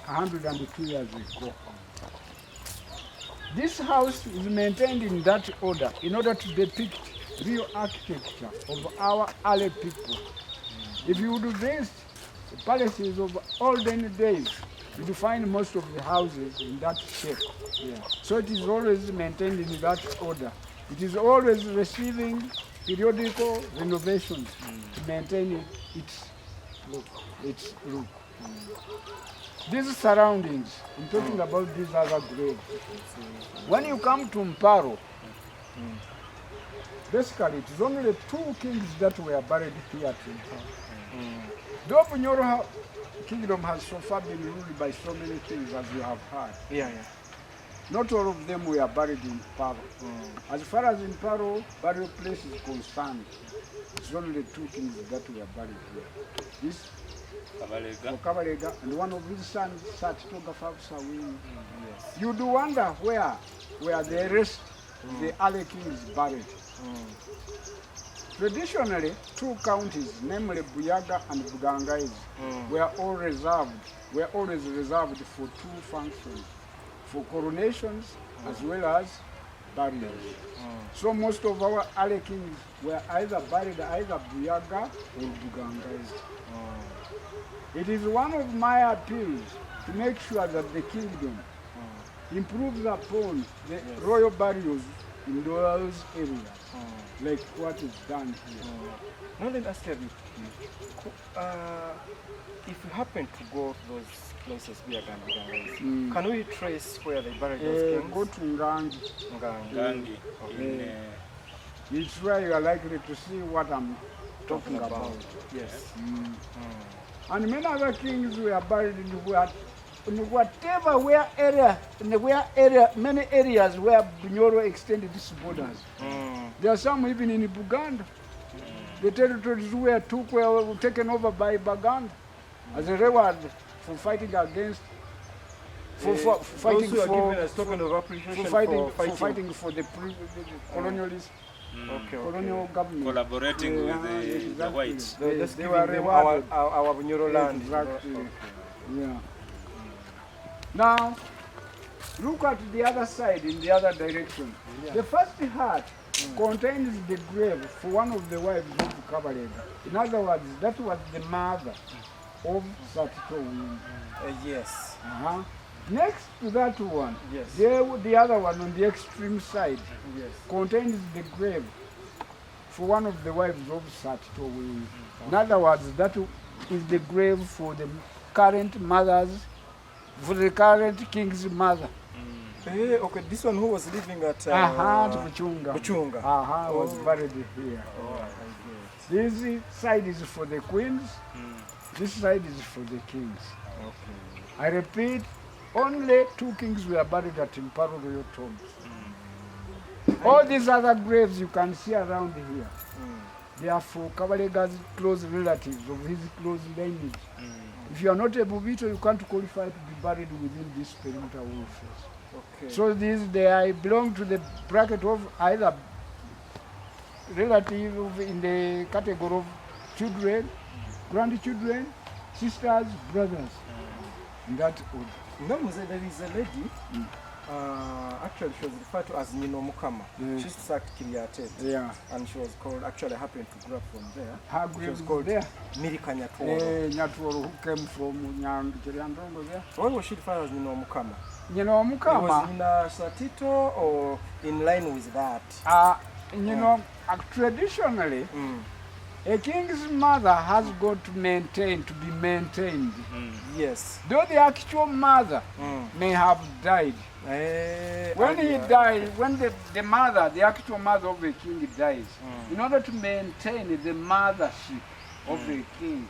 102 years ago. This house is maintained in that order in order to depict real architecture of our early people. If you would visit the palaces of olden days, you will find most of the houses in that shape. So it is always maintained in that order. It is always receiving periodical renovations to maintain its look. These surroundings, I'm talking about these other graves. When you come to Mparo, basically it is only 2 kings that were buried here at Mparo. Though Bunyoro kingdom has so far been ruled by so many kings, as you have heard. Not all of them were buried in Mparo. As far as Mparo burial place is concerned, it's only 2 kings that were buried here. This Kabalega and one of his sons, Satitoga Fabsawin. You do wonder where the rest of the early kings buried. Traditionally, 2 counties, namely Buyaga and Bugangaiz, were always reserved for 2 functions, for coronations as well as burials. So most of our early kings were either buried either Buyaga or Bugangaiz. It is one of my appeals to make sure that the kingdom improves upon the royal burials in those areas, like what is done here. Now let me ask you, if you happen to go to those places, can we trace where they buried those kings? Go to Ngangi. Gangi. It's where you are likely to see what I'm talking about. Yes. And many other kings were buried in whatever many areas where Bunyoro extended its borders. There are some even in Buganda. The territories were taken over by Baganda as a reward for fighting against, fighting for the colonialists. Colonial government. Collaborating with the whites. They were rewarded our Bunyoro land. Exactly. Now, look at the other side, in the other direction. The first hut contains the grave for one of the wives of Kabalega. In other words, that was the mother of Satito. Yes. Next to that one, Yes. the other one on the extreme side Yes. contains the grave for one of the wives of Satito. In other words, that is the grave for the current mothers, for the current king's mother. Okay, this one who was living at Buchunga. Buchunga. Was buried here. Oh, I This side is for the queens, this side is for the kings. get. Okay. I repeat, only 2 kings were buried at Imparo Royal Tombs. All these other graves you can see around here, they are for Kabalega's close relatives of his close lineage. If you are not a Bubito, you can't qualify to be buried within this perimeter wall face. Okay. So they belong to the bracket of either relative in the category of children, grandchildren, sisters, brothers. In that order. No, there is a lady. Actually, she was referred to as Nino Mukama. She sat Kiriatet. Yeah. And she was called, actually happened to grow up from there. Her She grave was is called there. Mirika Nyatuoro. Nyatuoro, who came from Nyandongo there. Why was she referred as Nino Mukama? You know, It was Mukama, in Satito or in line with that? traditionally, Mm. a king's mother has got to be maintained. Yes. Though the actual mother may have died. When he died, when the mother, the actual mother of the king dies, in order to maintain the mothership of the king,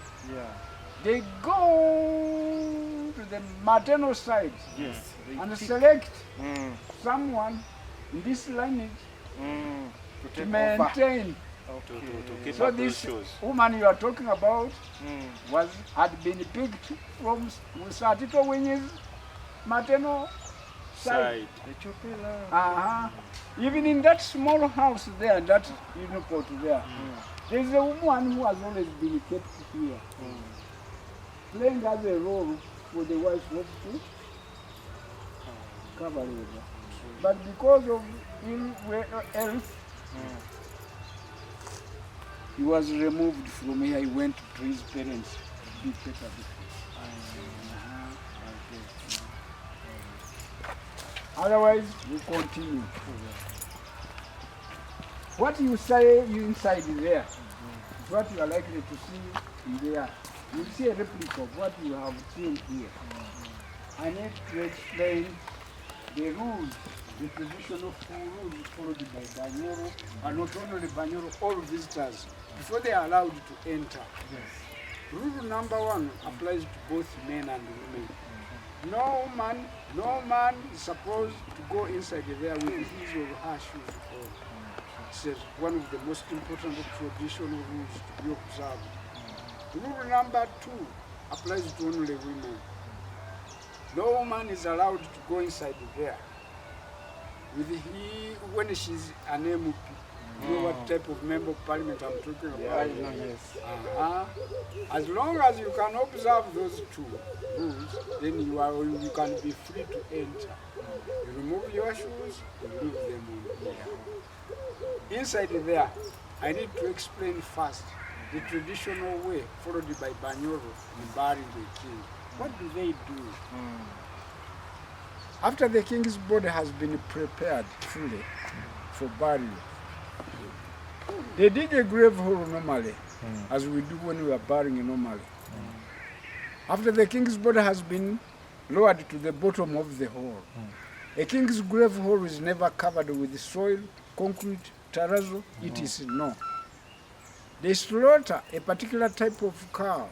they go to the maternal side Yes. and select someone in this lineage to maintain. To keep So up those this shows. woman you are talking about had been picked from Satito Winnie's maternal side. Even in that small house there, that pot there, there's a woman who has always been kept here, playing as a role for the wife of Kabalega. But because of health, he was removed from here. He went to his parents to be better. Otherwise, we continue. What you say you inside there is what you are likely to see in there. You see a replica of what you have seen here. I need to explain the rules, the traditional rules followed by Bunyoro, and not only Bunyoro, all visitors, before they are allowed to enter. Rule number 1 applies to both men and women. No man is supposed to go inside there with his or her shoes on. This is one of the most important traditional rules to be observed. Rule number 2 applies to only women. No woman is allowed to go inside there with when she's an MP. You know what type of member of parliament I'm talking about? Yes. As long as you can observe those 2 rules, then you can be free to enter. You remove your shoes, you leave them on. Inside there, I need to explain first the traditional way followed by Bunyoro in burying the king. What do they do? After the king's body has been prepared fully for burial, they dig a grave hole normally, as we do when we are burying normally. After the king's body has been lowered to the bottom of the hole, a king's grave hole is never covered with soil, concrete, terrazzo, it is no. They slaughter a particular type of cow.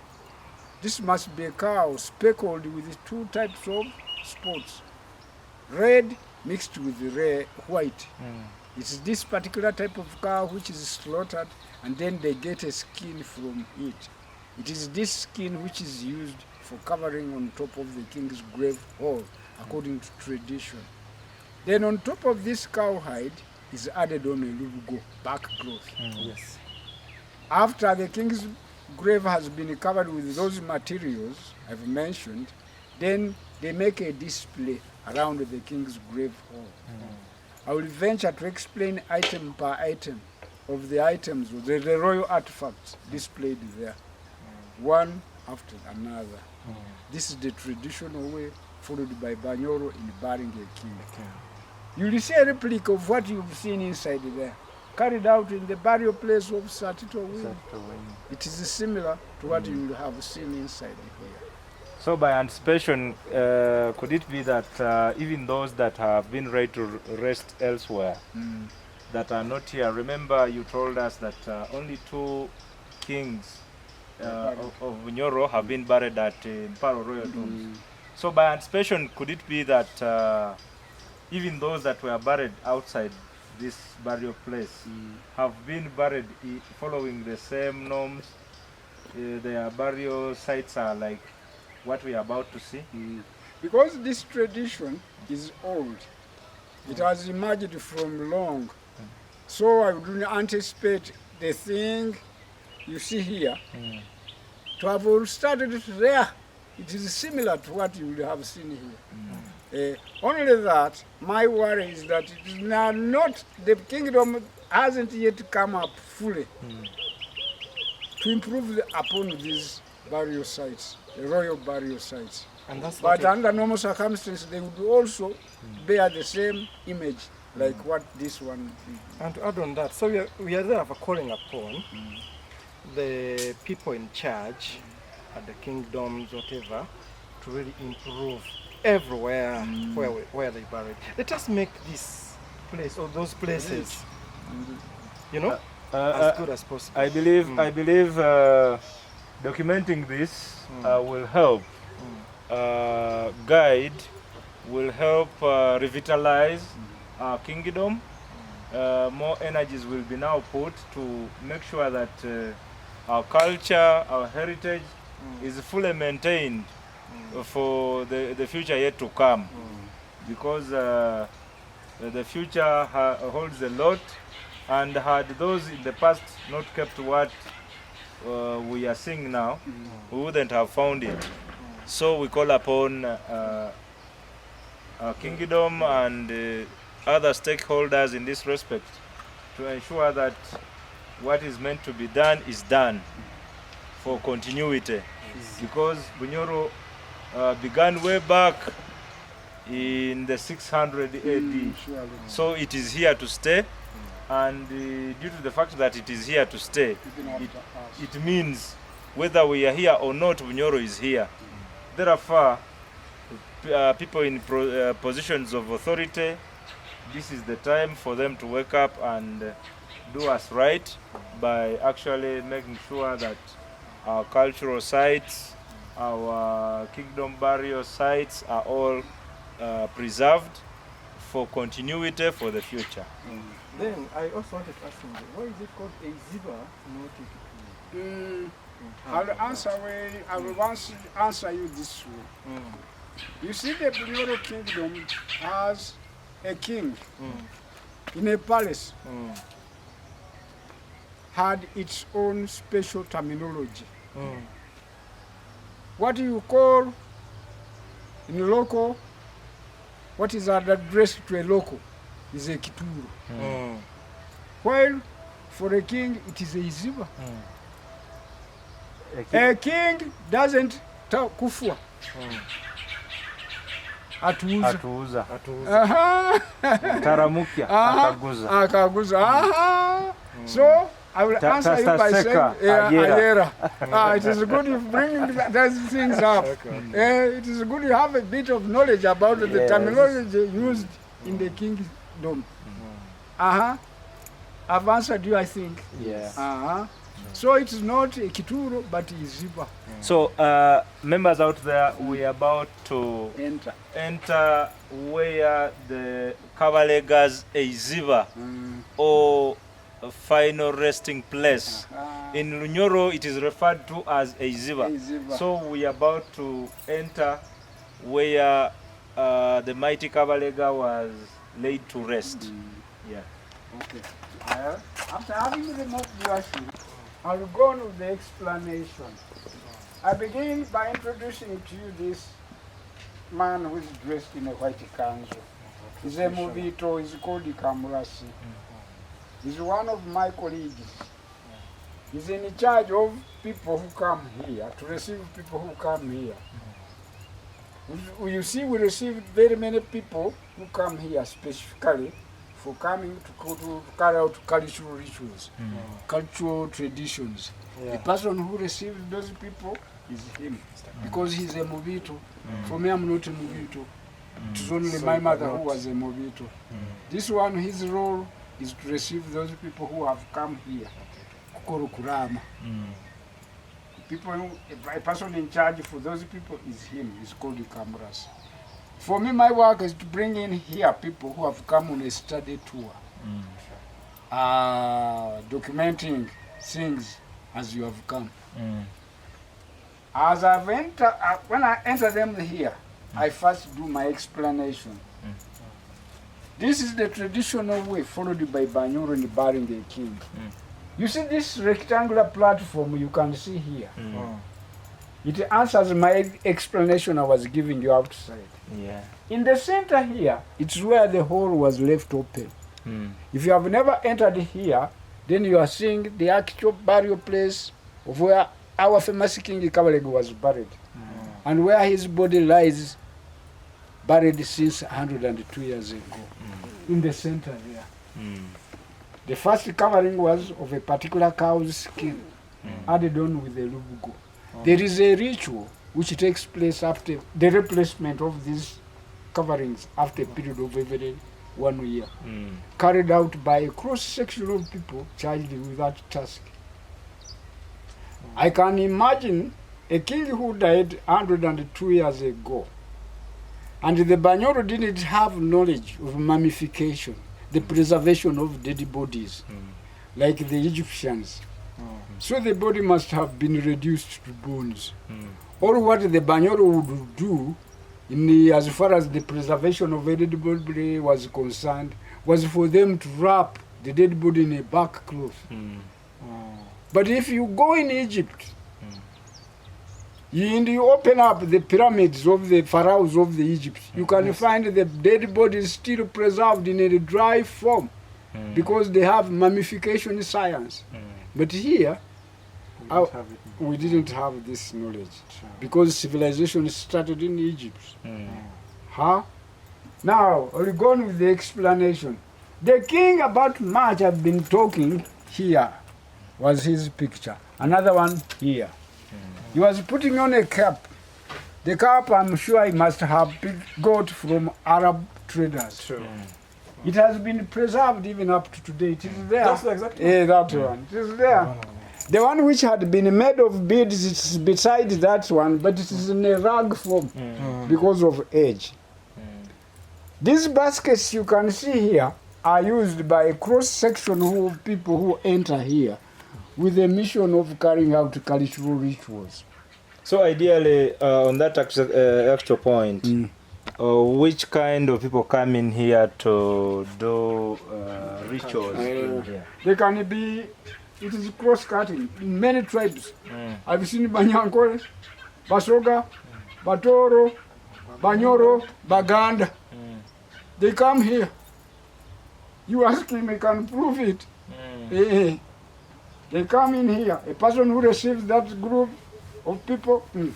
This must be a cow speckled with 2 types of spots, red mixed with white. It's this particular type of cow which is slaughtered, and then they get a skin from it. It is this skin which is used for covering on top of the king's grave hole, according to tradition. Then on top of this cowhide is added on a lubugo, back growth. Yes. After the king's grave has been covered with those materials I've mentioned, then they make a display around the king's grave hall. I will venture to explain item per item of the items, the royal artifacts displayed there, one after another. This is the traditional way followed by Bunyoro in burying a king. You will see a replica of what you've seen inside there, carried out in the burial place of Satito Wing. It is similar to what you will have seen inside here. So by anticipation, could it be that even those that have been ready to rest elsewhere, that are not here, remember you told us that only 2 kings of Bunyoro have been buried at Imparo Royal Tombs. So by anticipation, could it be that even those that were buried outside this burial place have been buried following the same norms? Their burial sites are like what we are about to see? Because this tradition is old, it has emerged from long. So I would anticipate the thing you see here to have all started there. It is similar to what you will have seen here. Only that, my worry is that it is not, the kingdom hasn't yet come up fully to improve upon these burial sites, the royal burial sites. And that's But under normal circumstances, they would also bear the same image like what this one did. And to add on that, so we are therefore calling upon the people in charge at the kingdoms, whatever, to really improve everywhere where they buried. Let us make this place or those places, you know, as good as possible. I believe documenting this will help guide, will help revitalize our kingdom. More energies will be now put to make sure that our culture, our heritage is fully maintained for the future yet to come. Because the future holds a lot, and had those in the past not kept what we are seeing now, we wouldn't have found it. So we call upon our kingdom and other stakeholders in this respect to ensure that what is meant to be done is done for continuity. Because Bunyoro began way back in the 600 AD. So it is here to stay, and due to the fact that it is here to stay, it means whether we are here or not, Bunyoro is here. Therefore, people in positions of authority, this is the time for them to wake up and do us right by actually making sure that our cultural sites, our kingdom burial sites are all preserved for continuity for the future. Then I also wanted to ask him, why is it called a ziba, not a kituo? I will answer you this way. You see, the Bunyoro kingdom has a king in a palace, had its own special terminology. What you call in local, what is addressed to a local is a kituro. While for a king it is a ziba. A king doesn't kufua. Atuuza. Taramukia, akaguza. So I will answer you by saying, it is good you bring those things up. It is good you have a bit of knowledge about the terminology used in the kingdom. I've answered you, I think. Yeah. So it is not a kituro, but a ziba. So, members out there, we are about to enter where the Kabalega's ziba or a final resting place. In Bunyoro, it is referred to as a ziba. So we are about to enter where the mighty Kabalega was laid to rest. Yeah. Okay. After having removed the ashes, I will go on with the explanation. I begin by introducing to you this man who is dressed in a white kanzu. He's a movito, he's called Kamurasi. He's one of my colleagues. He's in charge of people who come here, to receive people who come here. You see, we receive very many people who come here specifically for coming to carry out cultural rituals, cultural traditions. Yeah. The person who received those people is him, because he's a Movito. For me, I'm not a Movito. It's only So my you mother cannot- who was a Movito. This one, his role is to receive those people who have come here. Kukoro Kurama. People, a person in charge for those people is him. He's called the Kamras. For me, my work is to bring in here people who have come on a study tour, documenting things as you have come. As I've when I enter them here, I first do my explanation. This is the traditional way followed by Bunyoro in burying the king. You see this rectangular platform you can see here? It answers my explanation I was giving you outside. Yeah. In the center here, it's where the hole was left open. If you have never entered here, then you are seeing the actual burial place of where our famous King Kabalega was buried, and where his body lies buried since 102 years ago, in the center there. The first covering was of a particular cow's skin, added on with a lubugo. There is a ritual which takes place after the replacement of these coverings after a period of every 1 year, carried out by a cross-section of people charged with that task. I can imagine a king who died 102 years ago, and the Bunyoro didn't have knowledge of mummification, the preservation of dead bodies, like the Egyptians. So the body must have been reduced to bones. Or what the Bunyoro would do, as far as the preservation of a dead body was concerned, was for them to wrap the dead body in a bark cloth. But if you go in Egypt, you open up the pyramids of the pharaohs of the Egypt, you can find the dead bodies still preserved in a dry form, because they have mummification science. But here, we didn't have this knowledge, because civilization started in Egypt. Now, we're going with the explanation. The king about much I've been talking here was his picture. Another one here. He was putting on a cap. The cap, I'm sure he must have got from Arab traders. It has been preserved even up to today. It is there. That's exactly. Yeah, that one. It is there. The one which had been made of beads is beside that one, but it is in a rag form because of age. These baskets you can see here are used by a cross-section of people who enter here with the mission of carrying out cultural rituals. So ideally, on that actual point, which kind of people come in here to do rituals? They can be, it is cross-cutting in many tribes. I've seen Banyankole, Basoga, Batoro, Bunyoro, Baganda. They come here. You ask him, he can prove it. They come in here. A person who receives that group of people, From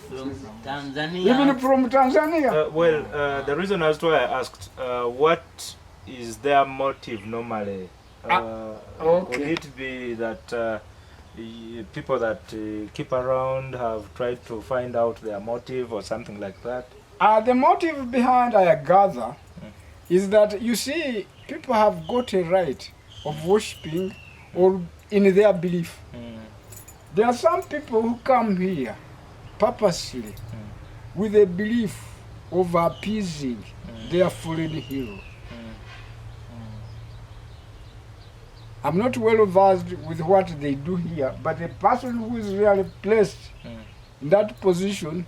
Tanzania. even from Tanzania. The reason as to why I asked, what is their motive normally? Would it be that people that keep around have tried to find out their motive or something like that? The motive behind, I gather, is that, you see, people have got a right of worshipping or in their belief. There are some people who come here purposely with a belief of appeasing their fallen hero. I'm not well versed with what they do here, but a person who is really placed in that position,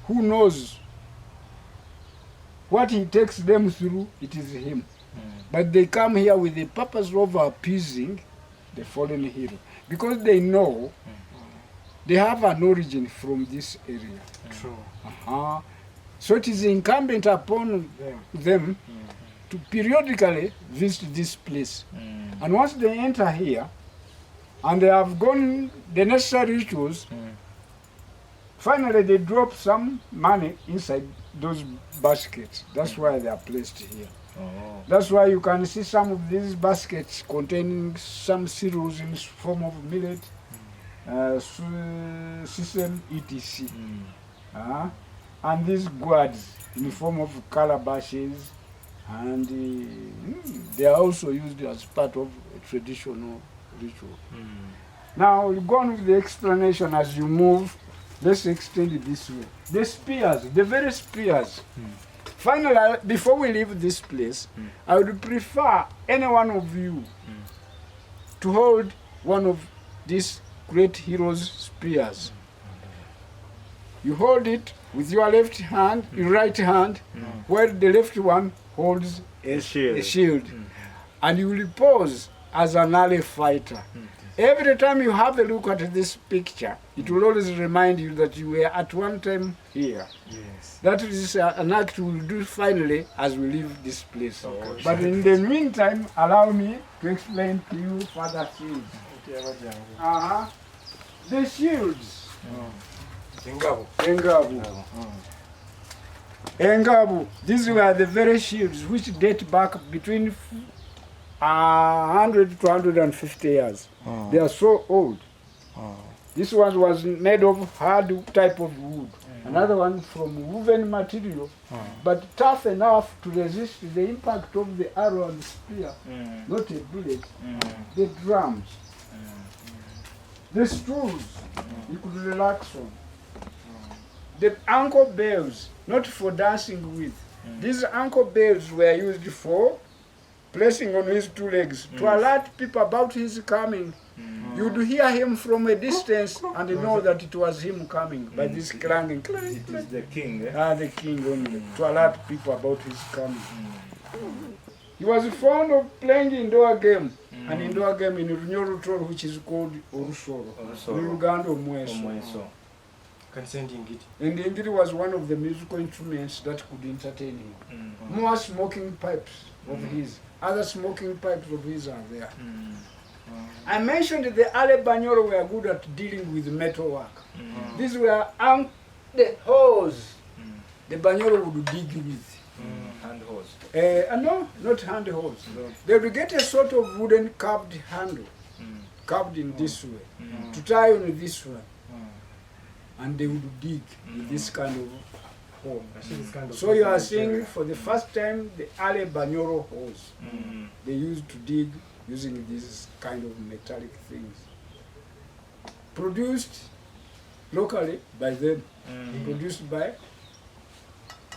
who knows what he takes them through, it is him. But they come here with the purpose of appeasing the fallen hero, because they know they have an origin from this area. True. So it is incumbent upon them to periodically visit this place. And once they enter here, and they have gone the necessary rituals, Finally, they drop some money inside those baskets. That's why they are placed here. Oh. That's why you can see some of these baskets containing some cereals in form of millet, sesame, etc. And these gourds in the form of calabashes, and they are also used as part of a traditional ritual. Now we'll go on with the explanation as you move. Let's extend it this way. The spears, the very spears. Finally, before we leave this place, I would prefer any one of you to hold one of these great heroes' spears. You hold it with your left hand, your right hand, while the left one holds a shield. And you will pose as an ally fighter. Every time you have a look at this picture, it will always remind you that you were at one time here. Yes. That is an act we will do finally as we leave this place. But in the meantime, allow me to explain to you further things. The shields. Engabu. Engabu. These were the very shields which date back between 100 to 150 years. They are so old. This one was made of hard type of wood. Another one from woven material, but tough enough to resist the impact of the arrow and spear, not a bullet. The drums, the stools you could relax on, the ankle bells, not for dancing with. These ankle bells were used for placing on his two legs to alert people about his coming. You'd hear him from a distance and know that it was him coming by this clanging. It is the king. The king only, to alert people about his coming. He was fond of playing indoor game, an indoor game in Bunyoro Troll which is called Orusoro. In Uganda, Omweso. And the Ingiri was one of the musical instruments that could entertain him. More smoking pipes of his, other smoking pipes of his are there. I mentioned the early Bunyoro were good at dealing with metal work. These were the hoes the Bunyoro would dig with. Hand hose. No, not hand hose. They would get a sort of wooden carved handle, carved in this way, to tie on this one. And they would dig with this kind of hole. So you are seeing for the first time the early Bunyoro hose. They used to dig using these kind of metallic things. Produced locally by them, produced by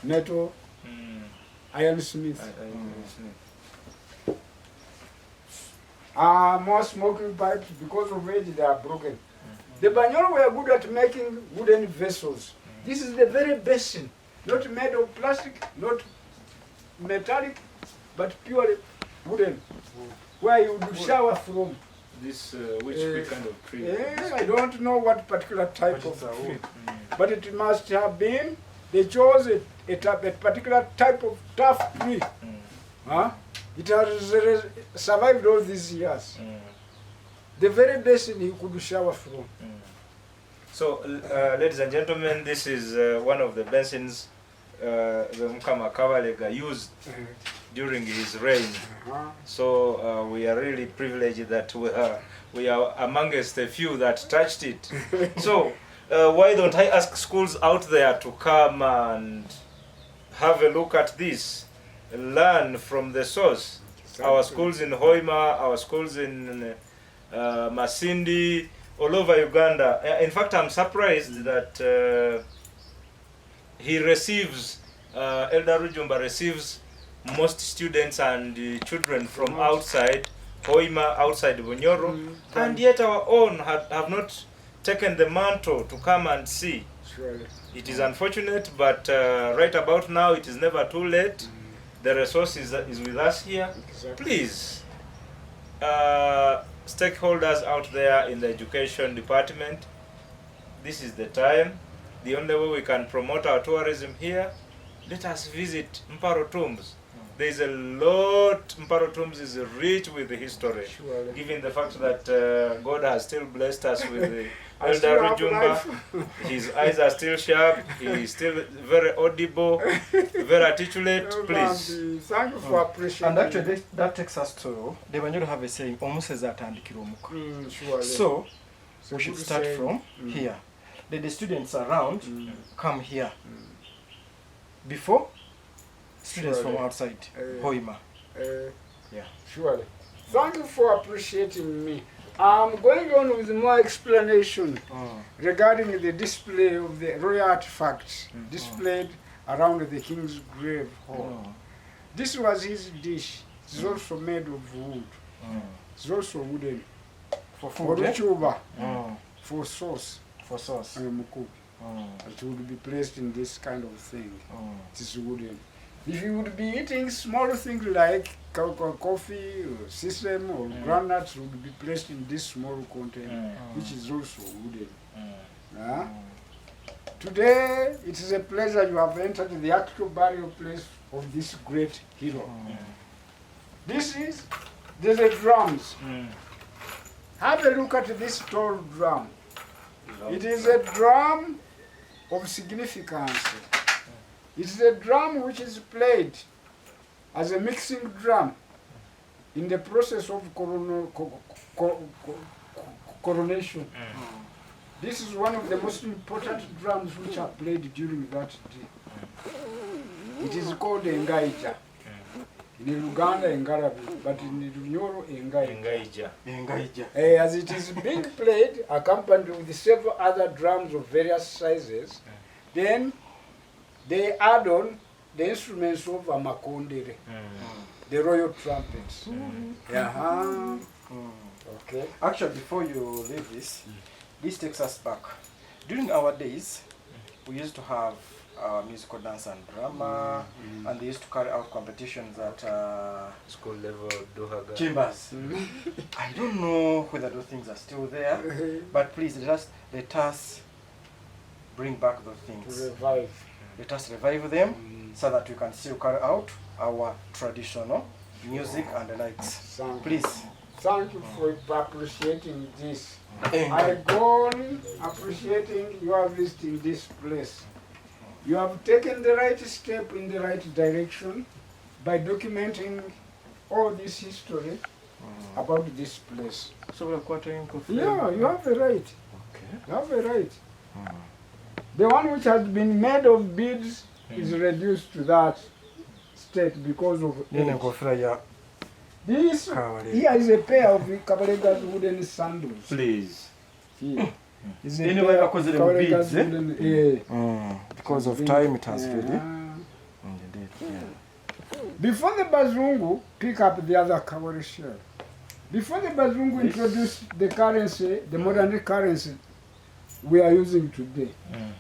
metal ironsmiths. More smoking pipes, because of which they are broken. The Bunyoro were good at making wooden vessels. This is the very basin, not made of plastic, not metallic, but purely wooden, where you would shower from. This which kind of tree? I don't know what particular type of tree, but it must have been, they chose a particular type of tough tree. It has survived all these years. The very basin he could shower from. So, ladies and gentlemen, this is one of the basins the Mukama Kabalega used during his reign. So we are really privileged that we are amongst a few that touched it. So why don't I ask schools out there to come and have a look at this, learn from the source. Our schools in Hoima, our schools in Masindi, all over Uganda. In fact, I'm surprised that he receives, Elder Rujumba receives most students and children from outside Hoima, outside Bunyoro, and yet our own have not taken the mantle to come and see. Surely. It is unfortunate, but right about now it is never too late. The resource is with us here. Exactly. Please, stakeholders out there in the education department, this is the time. The only way we can promote our tourism here, let us visit Mparo tombs. There's a lot. Mparo Tombs is rich with history, Surely. given the fact that God has still blessed us with the I Elder still have Rujumba. life. His eyes are still sharp. He is still very audible, very articulate. Oh, Please. Bambi, thank you for appreciating. And actually, that takes us to the Bunyoro have a saying, "Omuseza atandikira omuka." Surely. So So we should good start saying. from here. Let the students around come here Mm. before students Surely. from outside Eh. Hoima. Yeah. Surely. Thank you for appreciating me. I'm going on with more explanation regarding the display of the royal artifacts displayed around the king's grave hall. This was his dish. It's also made of wood. It's also wooden. For For food, eh? chuba, for sauce, For sauce. it would be placed in this kind of thing. It is wooden. If you would be eating small things like coffee or sesame or groundnuts, would be placed in this small container, which is also wooden. Yeah? Today, it is a pleasure you have entered the actual burial place of this great hero. There's a drums. Have a look at this tall drum. It is a drum of significance. It is a drum which is played as a mixing drum in the process of coronation. This is one of the most important drums which are played during that day. It is called Engaija. In Uganda, Engarabi, but in Bunyoro, Engaija. As it is being played, accompanied with several other drums of various sizes, then they add on the instruments of Amakondere, the royal trumpets. Okay. Actually, before you leave this takes us back. During our days, we used to have musical dance and drama, and they used to carry out competitions at School level, Dohaga. chambers. I don't know whether those things are still there, but please let us bring back those To things. revive. Let us revive them so that we can still carry out our traditional music and the likes. Please. Thank you for appreciating this. Amen. I go on appreciating your visit in this place. You have taken the right step in the right direction by documenting all this history about this place. So we're quartering coffee. Yeah, you have a right. Okay. You have a right. The one which has been made of beads is reduced to that state because of age. This Kabalega. here is a pair of Kabalega's wooden sandals. Please. Here. Is a Anyway, pair of because of the Kabalega's beads, eh? wooden, Because of time, it has really. Yeah. Yeah. Before the Bazungu pick up the other Kabale shell, before the Bazungu introduced the currency, the modern currency we are using today,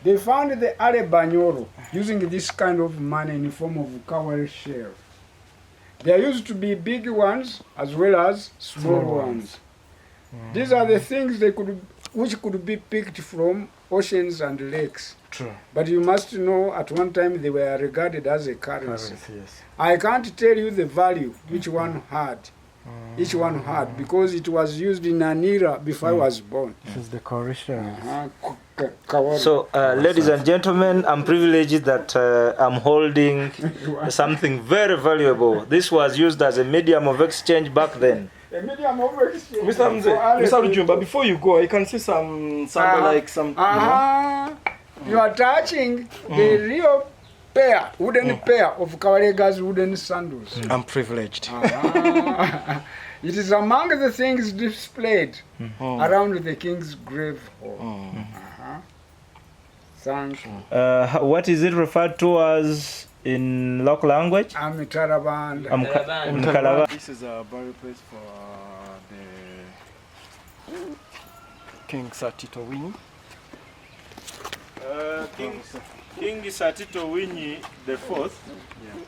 they found the Ale Bunyoro using this kind of money in the form of Kabale shell. There used to be big ones as well as small ones. These are the things which could be picked from oceans and lakes. True. But you must know at one time they were regarded as a currency. Yes. I can't tell you the value which one had. Each one had, because it was used in an era before I was born. This is the correction. So, ladies and gentlemen, I'm privileged that I'm holding something very valuable. This was used as a medium of exchange back then. A medium of exchange. Mr. Rujumba, before you go, I can see some like some. You are touching the real pair, wooden pair of Kabalega's wooden sandals. I'm privileged. It is among the things displayed around the king's grave hall. Thank you. What is it referred to as in local language? Amitarabanda. Mkalaba. This is a burial place for the King Satito Winyi. King Satito Winyi the Fourth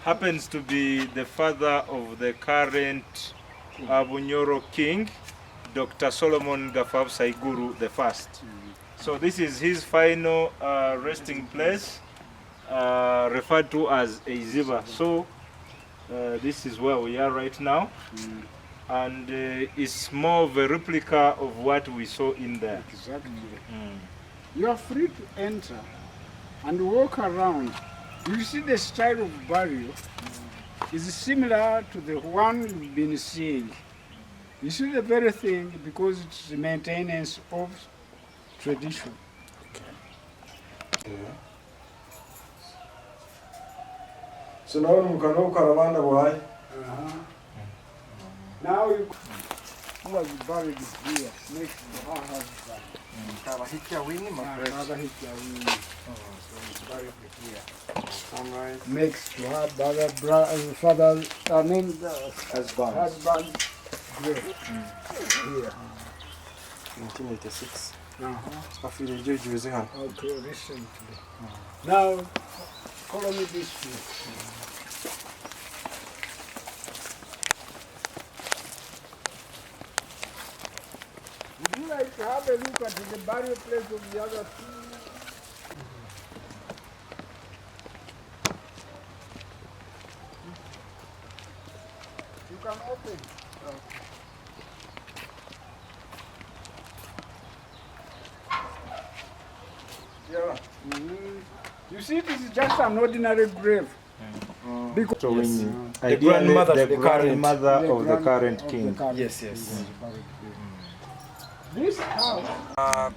happens to be the father of the current Bunyoro king, Dr. Solomon Gafab Saiguru the First. So this is his final resting place, referred to as Eiziba. So This is where we are right now. And it's more of a replica of what we saw in there. Exactly. You are free to enter and walk around. You see the style of burial is similar to the one you've been seeing. You see the very thing because it's the maintenance of tradition. So now you can walk around why? Now you who was buried here next to her husband. Kabahikia wingi magrave. Kabalega wingi. So he's buried here. Sunrise. Next to her father, husband grave. Here. 1986. After the judge was here. Okay, recently. Now, follow me this way. Would you like to have a look at the burial place of the other two? You can open. Yeah. You see, this is just an ordinary grave. Because Showing The grandmother the of the current- grandmother of the current king. Yes, yes. This house,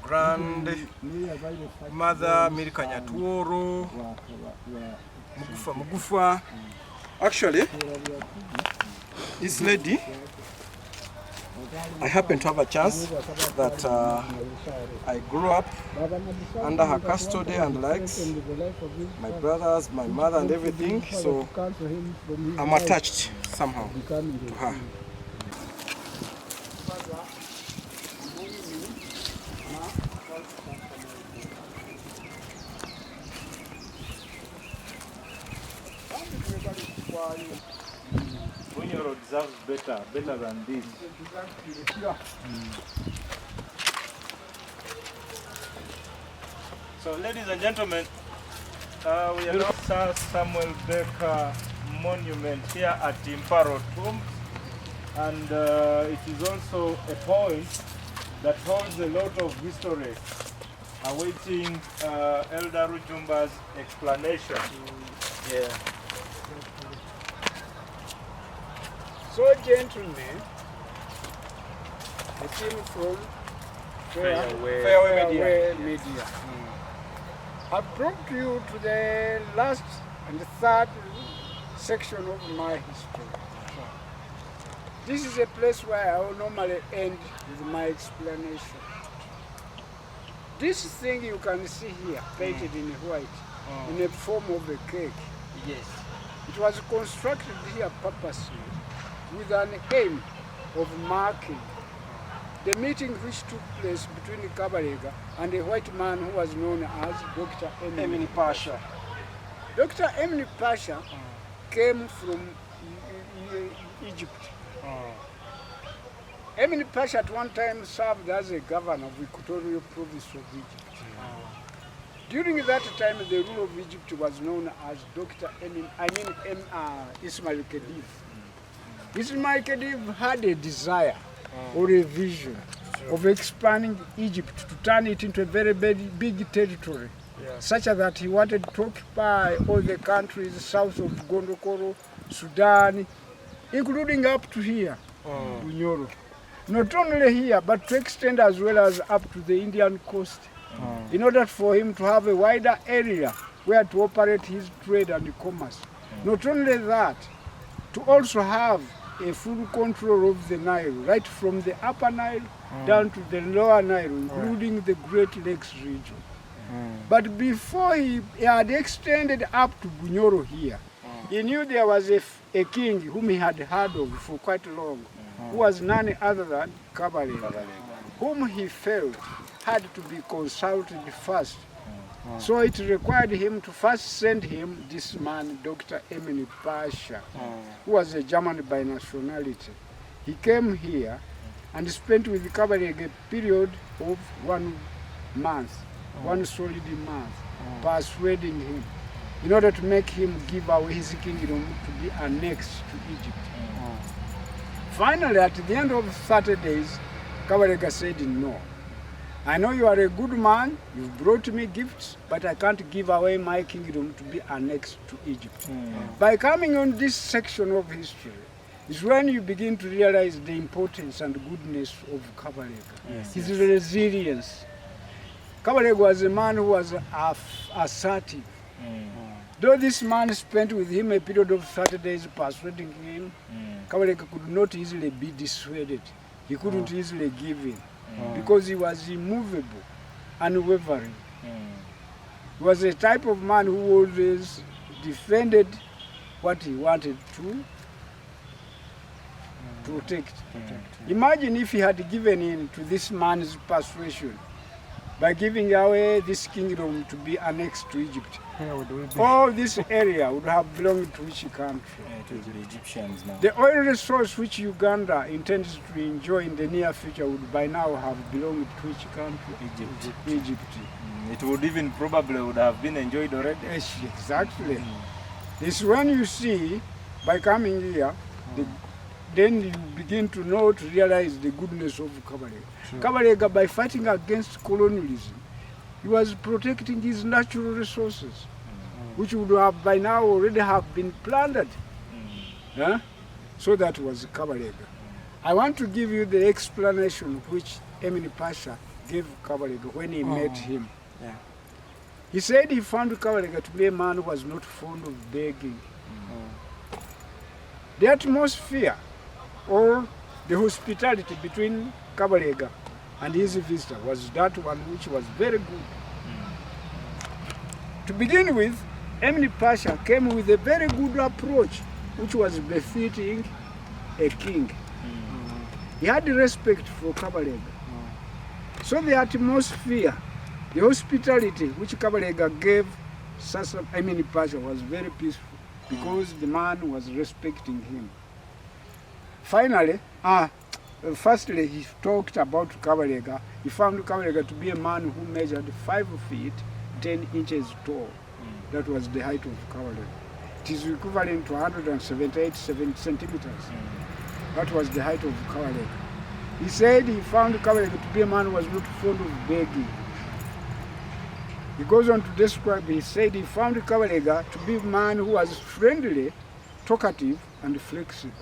Grandmother Milka Nyatuoro, Mugufa. Actually, this lady, I happen to have a chance that I grew up under her custody and likes my brothers, my mother and everything, so I'm attached somehow to her. Bunyoro deserves better than this. So, ladies and gentlemen, we are at Sir Samuel Baker Monument here at Imparo Tomb, and it is also a point that holds a lot of history, awaiting Elder Rujumba's explanation. Yeah. so gentlemen, I came from Fairway Media. I brought you to the last and the third section of my history. This is a place where I will normally end with my explanation. This thing you can see here, painted in white, in the form of a cake. Yes. It was constructed here purposely with an aim of marking the meeting which took place between Kabalega and a white man who was known as Dr. Emini Pasha. Dr. Emini Pasha came from Egypt. Emini Pasha at one time served as a governor of the Equatorial Province of Egypt. During that time, the rule of Egypt was known as Ismail Khedive. Ismail Khedive had a desire or a vision of expanding Egypt to turn it into a very big territory, such that he wanted to occupy all the countries south of Gondokoro, Sudan, including up to here, Bunyoro. Not only here, but to extend as well as up to the Indian coast, in order for him to have a wider area where to operate his trade and commerce. Not only that, to also have a full control of the Nile, right from the upper Nile down to the lower Nile, including the Great Lakes region. But before he had extended up to Bunyoro here, he knew there was a king whom he had heard of for quite long, who was none other than Kabalega, whom he felt had to be consulted first. So it required him to first send him this man, Dr. Emini Pasha, who was a German by nationality. He came here and spent with Kabalega a period of 1 month, one solid month, persuading him. in order to make him give away his kingdom to be annexed to Egypt. Finally, at the end of 30 days, Kabalega said, no. I know you are a good man, you've brought me gifts, but I can't give away my kingdom to be annexed to Egypt. By coming on this section of history, is when you begin to realize the importance and goodness of Kabalega. His resilience. Kabalega was a man who was assertive. Though this man spent with him a period of 30 days persuading him, Kabalega could not easily be dissuaded. He couldn't easily give in. Because he was immovable, unwavering. He was a type of man who always defended what he wanted to protect. Imagine if he had given in to this man's persuasion by giving away this kingdom to be annexed to Egypt. All this area would have belonged to which country? To the Egyptians now. The oil resource which Uganda intends to enjoy in the near future would by now have belonged to which country? Egypt. It would even probably would have been enjoyed already. Yes, exactly. This is when you see, by coming here, then you begin to know, to realize the goodness of Kabalega. Kabalega, by fighting against colonialism, he was protecting his natural resources, which would have by now already have been plundered. So that was Kabalega. I want to give you the explanation which Emini Pasha gave Kabalega when he met him. He said he found Kabalega to be a man who was not fond of begging. The atmosphere or the hospitality between Kabalega and his visitor was that one which was very good. To begin with, Emini Pasha came with a very good approach, which was befitting a king. He had respect for Kabalega. So the atmosphere, the hospitality which Kabalega gave Emini Pasha was very peaceful because the man was respecting him. Finally, firstly, he talked about Kabalega. He found Kabalega to be a man who measured 5 feet 10 inches tall. That was the height of Kabalega. It is equivalent to 178 centimeters. That was the height of Kabalega. He said he found Kabalega to be a man who was not fond of begging. He goes on to describe, he said he found Kabalega to be a man who was friendly, talkative, and flexible.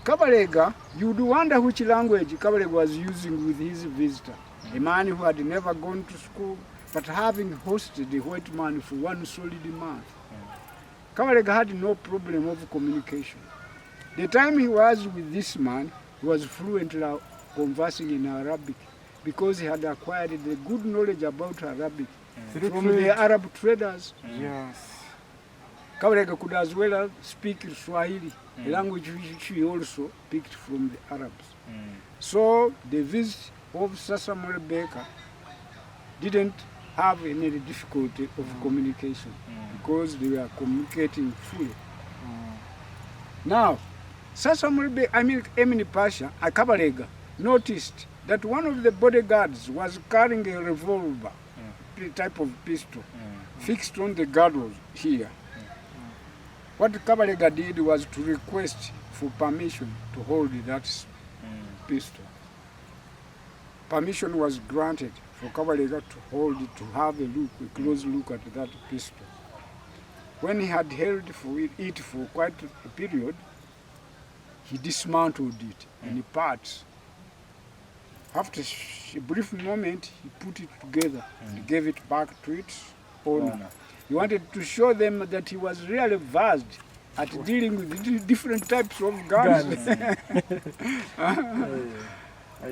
Kabalega, you would wonder which language Kabalega was using with his visitor. A man who had never gone to school, but having hosted the white man for 1 solid month. Kabalega had no problem of communication. The time he was with this man, he was fluently conversing in Arabic because he had acquired the good knowledge about Arabic from the Arab traders. Kabalega could as well speak Swahili, a language which he also picked from the Arabs. So the visit of Samuel Baker didn't have any difficulty of communication because they were communicating fully. Now, Emini Pasha, Kabalega, noticed that one of the bodyguards was carrying a revolver, a type of pistol, fixed on the girdle here. What Kabalega did was to request for permission to hold that pistol. Permission was granted for Kabalega to hold it, to have a close look at that pistol. When he had held it for quite a period, he dismantled it in parts. After a brief moment, he put it together and gave it back to its owner. He wanted to show them that he was really versed at dealing with different types of guns.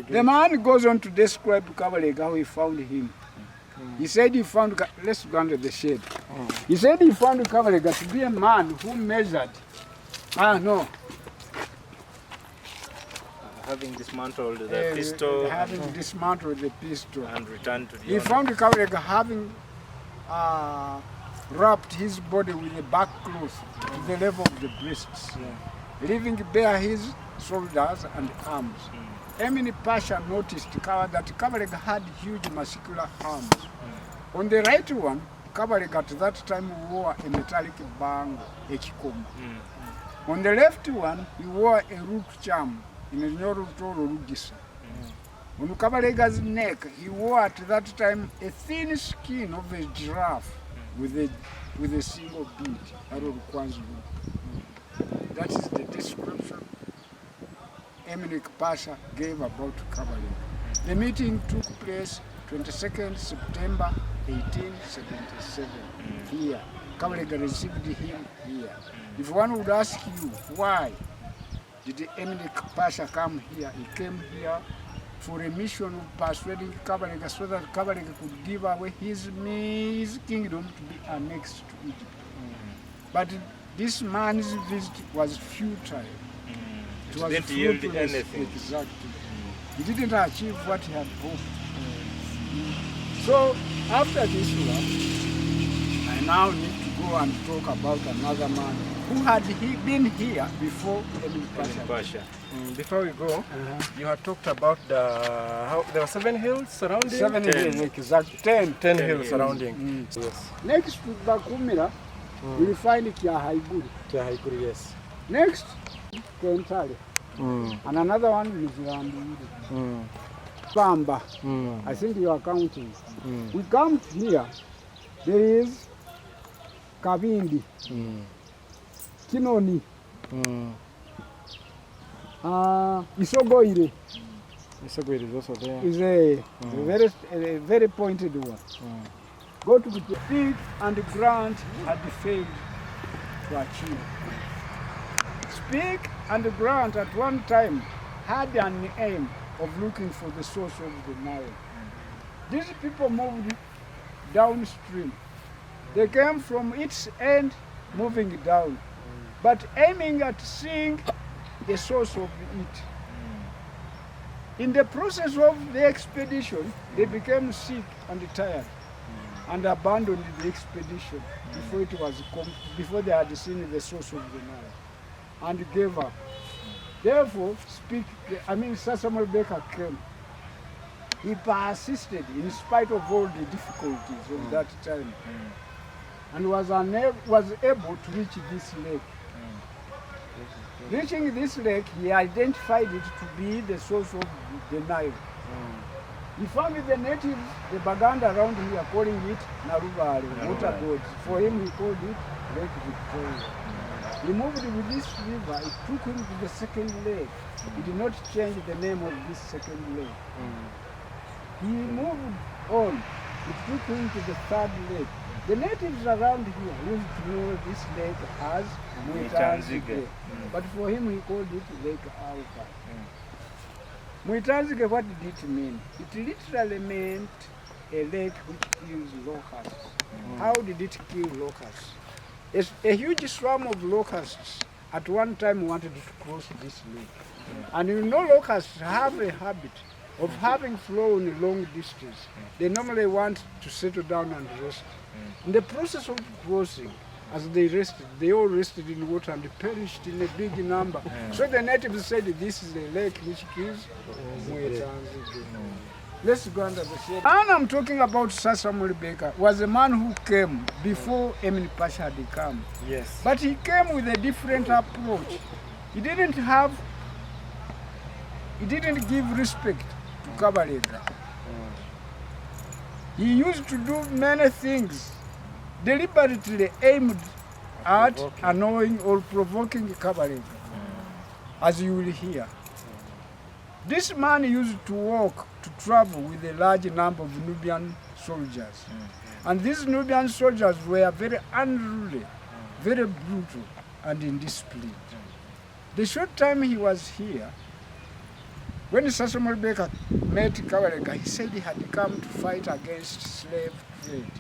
The man goes on to describe Kabalega, how he found him. He said he found, let's go under the shade. He said he found Kabalega to be a man who measured, having dismantled the pistol. Having dismantled the pistol. And returned to the He found Kabalega having wrapped his body with a back cloth to the level of the breasts, leaving bare his shoulders and arms. Emini Pasha noticed that Kabalega had huge muscular arms. On the right one, Kabalega at that time wore a metallic bang, a chikoma. On the left one, he wore a root charm in a Nyoro Rugisa. On Kabalega's neck, he wore at that time a thin skin of a giraffe with a single bead. That is the description Emilik Pasha gave about Kabalega. The meeting took place 22nd September 1877 here. Kabalega received him here. If one would ask you why did Emilik Pasha come here, he came here for a mission of persuading Kabalega so that Kabalega could give away his kingdom to be annexed to Egypt. But this man's visit was futile. It was didn't yield fruitless. anything. Exactly. He didn't achieve what he had hoped. So after this one, I now need to go and talk about another man who had been here before Emilik Pasha. Before we go, you had talked about how there were 7 hills surrounding. 7 hills, exactly. 10 hills surrounding. Yes. Next to Bakumira, you will find Kyahaiguri. Kyahaiguri, yes. Next, Kentale. And another one is Ramburi. Pamba. I think you are counting. We come here, there is Kabindi, Kinoni, Isogoire. Isogoire is also there. Is a very pointed one. Go to the peak and the grant had failed to achieve. Speak and the grant at one time had an aim of looking for the source of the Nile. These people moved downstream. They came from its end moving down, but aiming at seeing the source of it. In the process of the expedition, they became sick and tired and abandoned the expedition before they had seen the source of the Nile and gave up. Therefore, Samuel Baker came. He persisted in spite of all the difficulties of that time and was able to reach this lake. Reaching this lake, he identified it to be the source of the Nile. He found the natives, the Baganda around here, calling it Narubare, water gods. For him, he called it Lake Victoria. He moved with this river, it took him to the second lake. He did not change the name of this second lake. He moved on, it took him to the third lake. The natives around here used to know this lake as Muitanzige, but for him he called it Lake Alpha. Muitanzige, what did it mean? It literally meant a lake which kills locusts. How did it kill locusts? A huge swarm of locusts at one time wanted to cross this lake. And you know locusts have a habit of having flown a long distance. They normally want to settle down and rest. In the process of crossing, as they rested, they all rested in water and perished in a big number. So the natives said this is a lake which kills Muetanzige. Let's go under the shade. And I'm talking about Sir Samuel Baker, was a man who came before Emilik Pasha had come. Yes. But he came with a different approach. He didn't give respect to Kabalega. He used to do many things deliberately aimed at annoying or provoking Kabalega, as you will hear. This man used to travel with a large number of Nubian soldiers. And these Nubian soldiers were very unruly, very brutal, and indisciplined. The short time he was here, when Sir Samuel Baker met Kabalega, he said he had come to fight against slave trade.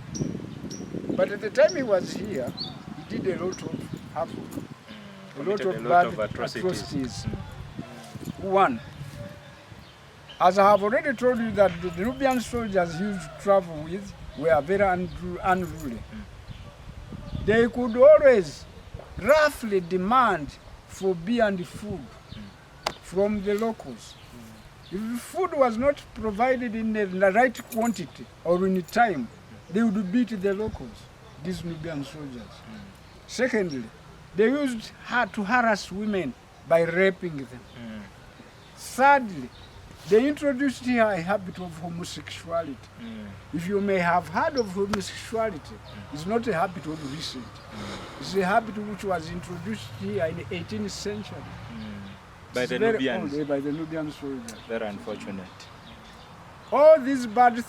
But at the time he was here, he did a lot of havoc, a lot of atrocities. One, as I have already told you that the Nubian soldiers he used to travel with were very unruly. They could always roughly demand for beer and food from the locals. If food was not provided in the right quantity or in time, they would beat the locals, these Nubian soldiers. Secondly, they used to harass women by raping them. Thirdly, they introduced here a habit of homosexuality. If you may have heard of homosexuality, it's not a habit of recent. It's a habit which was introduced here in the 18th century. By the Nubians. Old, by the Nubian soldiers. Very unfortunate. All these bad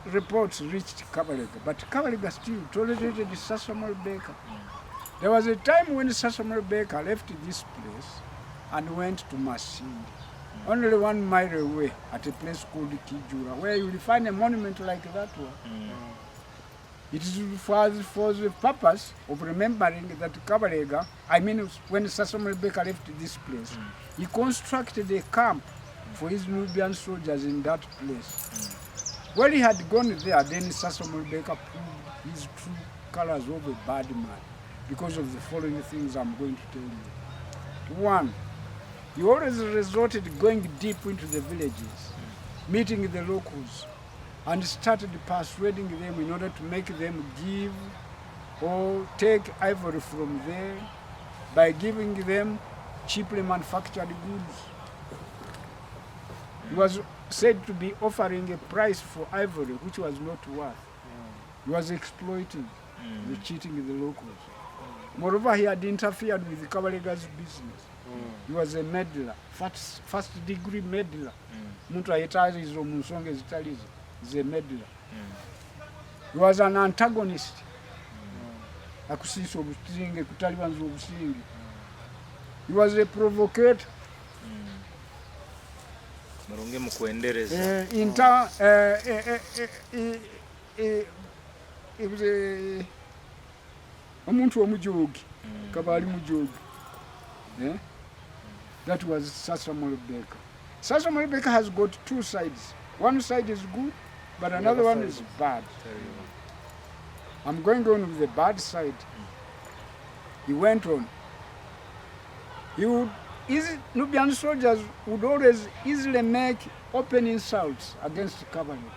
reports reached Kabalega, but Kabalega still tolerated Sasamol Baker. There was a time when Sasamol Baker left this place and went to Masindi, only 1 mile away at a place called Kijura, where you will find a monument like that one. It is for the purpose of remembering that Kabalega, when Sasamol Baker left this place, he constructed a camp for his Nubian soldiers in that place. When he had gone there, then Sasamol Baker proved his true colors of a bad man because of the following things I'm going to tell you. One, he always resorted going deep into the villages, meeting the locals, and started persuading them in order to make them give or take ivory from there by giving them cheaply manufactured goods. He was said to be offering a price for ivory which was not worth. He was exploiting, cheating the locals. Moreover, he had interfered with Kabalega's business. He was a meddler, first degree meddler. Muntu ayetalizo mu nsonga ezitalizo. He's a meddler. He was an antagonist. Akusisa obusinge kutalibanza obusinge. He was a provocator. Murunge mukwendereza. He was omuntu omujogi. Kabali mujogi. That was Sasamol Baker. Sasamol Baker has got two sides. One side is good, but another one is bad. I'm going on with the bad side. He went on. Nubian soldiers would always easily make open insults against Kabalega.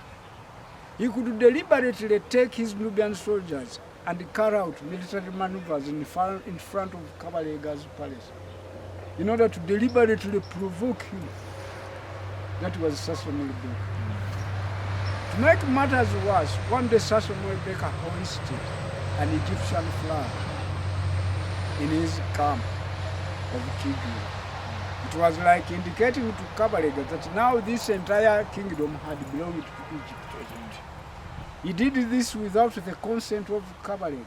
He could deliberately take his Nubian soldiers and carry out military maneuvers in front of Kabalega's palace in order to deliberately provoke him. That was Sasamol Baker. To make matters worse, one day Sasamol Baker hoisted an Egyptian flag in his camp of Kijura. It was like indicating to Kabalega that now this entire kingdom had belonged to Egypt. He did this without the consent of Kabalega.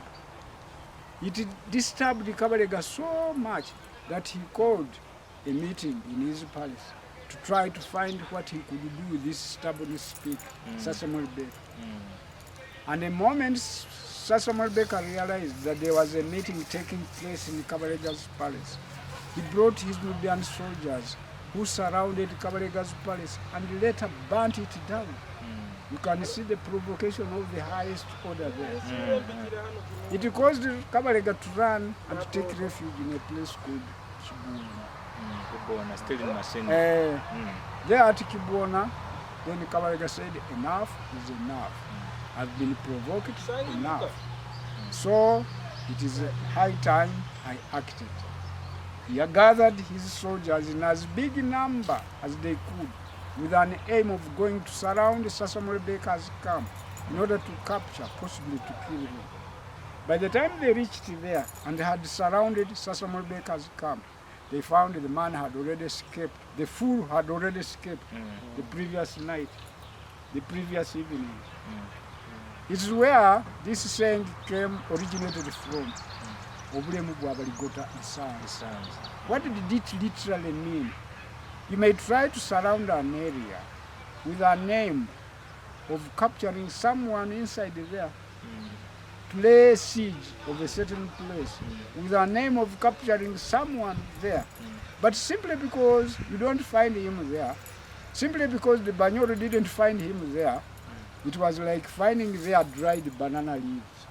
It disturbed Kabalega so much that he called a meeting in his palace to try to find what he could do with this stubborn speak, Sasamol Baker. And the moment Sasamol Baker realized that there was a meeting taking place in Kabalega's palace, he brought his Nubian soldiers who surrounded Kabalega's palace and later burnt it down. You can see the provocation of the highest order there. It caused Kabalega to run and to take refuge in a place called Kibona. Still in Masini. There at Kibona, then Kabalega said, enough is enough. I've been provoked enough. So it is high time I acted. He gathered his soldiers in as big a number as they could, with an aim of going to surround Sasamol Baker's camp in order to capture, possibly to kill him. By the time they reached there and had surrounded Sasamol Baker's camp, they found the man had already escaped. The fool had already escaped the previous night, the previous evening. It's where this saying originated from. What did it literally mean? You may try to surround an area with a name of capturing someone inside there, to lay siege of a certain place with a name of capturing someone there. But simply because you don't find him there, simply because the Bunyoro didn't find him there, it was like finding there dried banana leaves.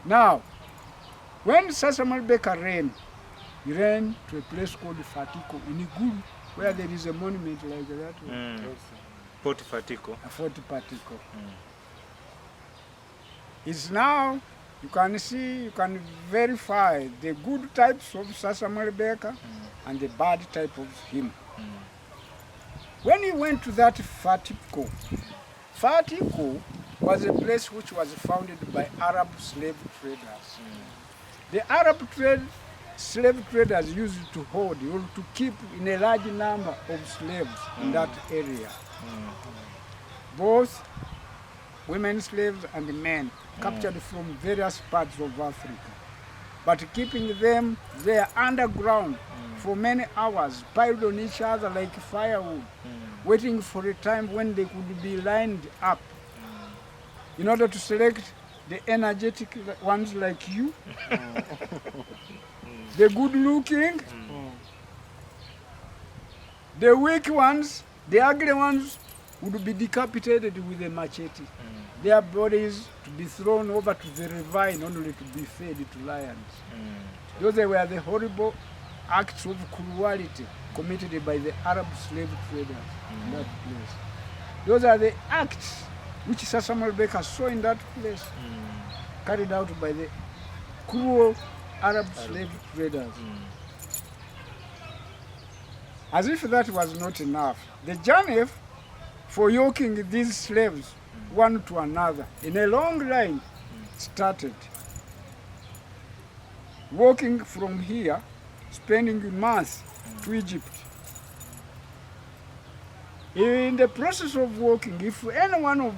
Now, when Sasamol Baker ran, he ran to a place called Fatiko in Igulu, where there is a monument like that. Fort Fatiko. Fort Fatiko. It's now, you can see, you can verify the good types of Samuel Baker and the bad type of him. When he went to that Fatiko, Fatiko was a place which was founded by Arab slave traders. The Arab slave traders used to hold or to keep in a large number of slaves in that area. Both women slaves and men captured from various parts of Africa, but keeping them there underground for many hours, piled on each other like firewood, waiting for a time when they could be lined up in order to select the energetic ones like you, the good-looking, the weak ones, the ugly ones would be decapitated with a machete. Their bodies to be thrown over to the ravine only to be fed to lions. Those were the horrible acts of cruelty committed by the Arab slave traders in that place. Those are the acts which Sir Samuel Baker saw in that place, carried out by the cruel Arab slave traders. As if that was not enough, the journey for yoking these slaves one to another in a long line started. Walking from here, spending months to Egypt. In the process of walking, if any one of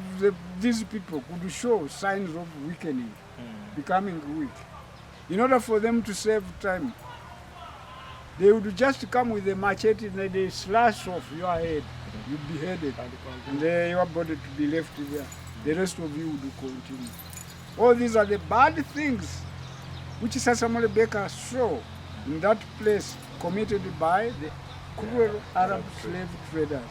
these people could show signs of weakening, becoming weak, in order for them to save time, they would just come with a machete and they slash off your head. You'd be beheaded, and your body to be left there. The rest of you would continue. All these are the bad things which Sir Samuel Baker saw in that place committed by the cruel Arab slave traders.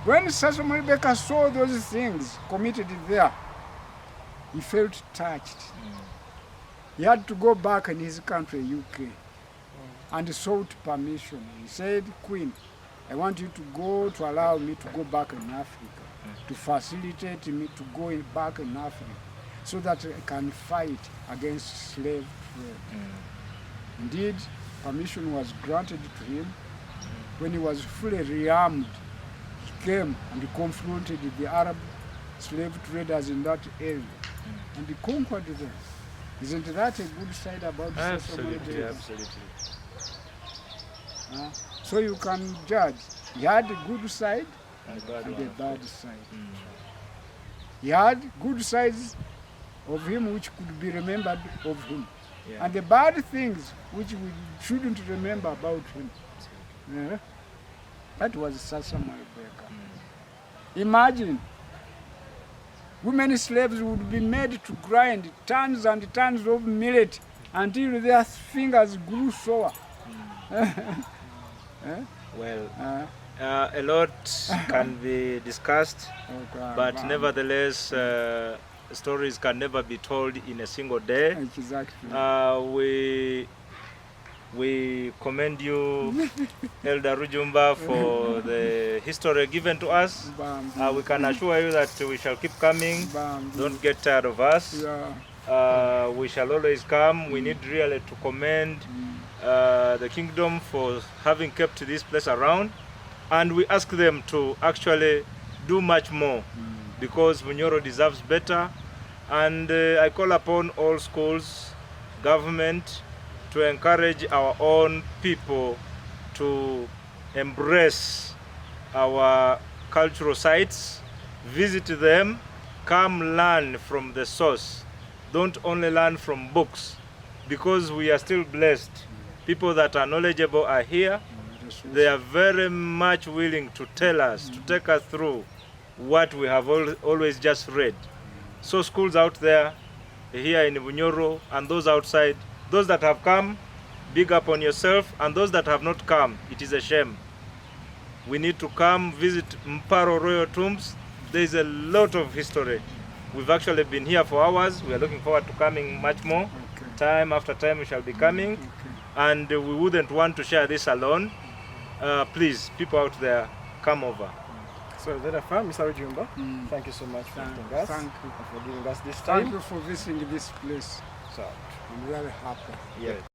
When Sir Samuel Baker saw those things committed there, he felt touched. He had to go back in his country, UK, and sought permission. He said, Queen, I want you to go to allow me to go back in Africa, to facilitate me to go back in Africa, so that I can fight against slave trade. Indeed, permission was granted to him. When he was fully rearmed, he came and confronted the Arab slave traders in that area, and he conquered them. Isn't that a good side about Absolutely, absolutely. So you can judge. He had a good side and a bad side. He had good sides of him which could be remembered of him, and the bad things which we shouldn't remember about him. That was Sir Samuel Baker. Imagine, women slaves would be made to grind tons and tons of millet until their fingers grew sore. Well, a lot can be discussed, but nevertheless, stories can never be told in a single day. Exactly. We commend you, Elder Rujumba, for the history given to us. We can assure you that we shall keep coming. Don't get tired of us. We shall always come. We need really to commend the kingdom for having kept this place around, and we ask them to actually do much more, because Bunyoro deserves better. And I call upon all schools, government, to encourage our own people to embrace our cultural sites, visit them, come learn from the source. Don't only learn from books, because we are still blessed. People that are knowledgeable are here. They are very much willing to tell us, to take us through what we have always just read. So schools out there, here in Bunyoro, and those outside, those that have come, big up on yourself, and those that have not come, it is a shame. We need to come visit Mparo Royal Tombs. There is a lot of history. We've actually been here for hours. We are looking forward to coming much more. Time after time we shall be coming. And we wouldn't want to share this alone. Please, people out there, come over. So that affirm, Mr. Rujumba, thank you so much for visiting us. Thank you. And for giving us this time. Thank you for visiting this place. So, I'm very happy. yeah.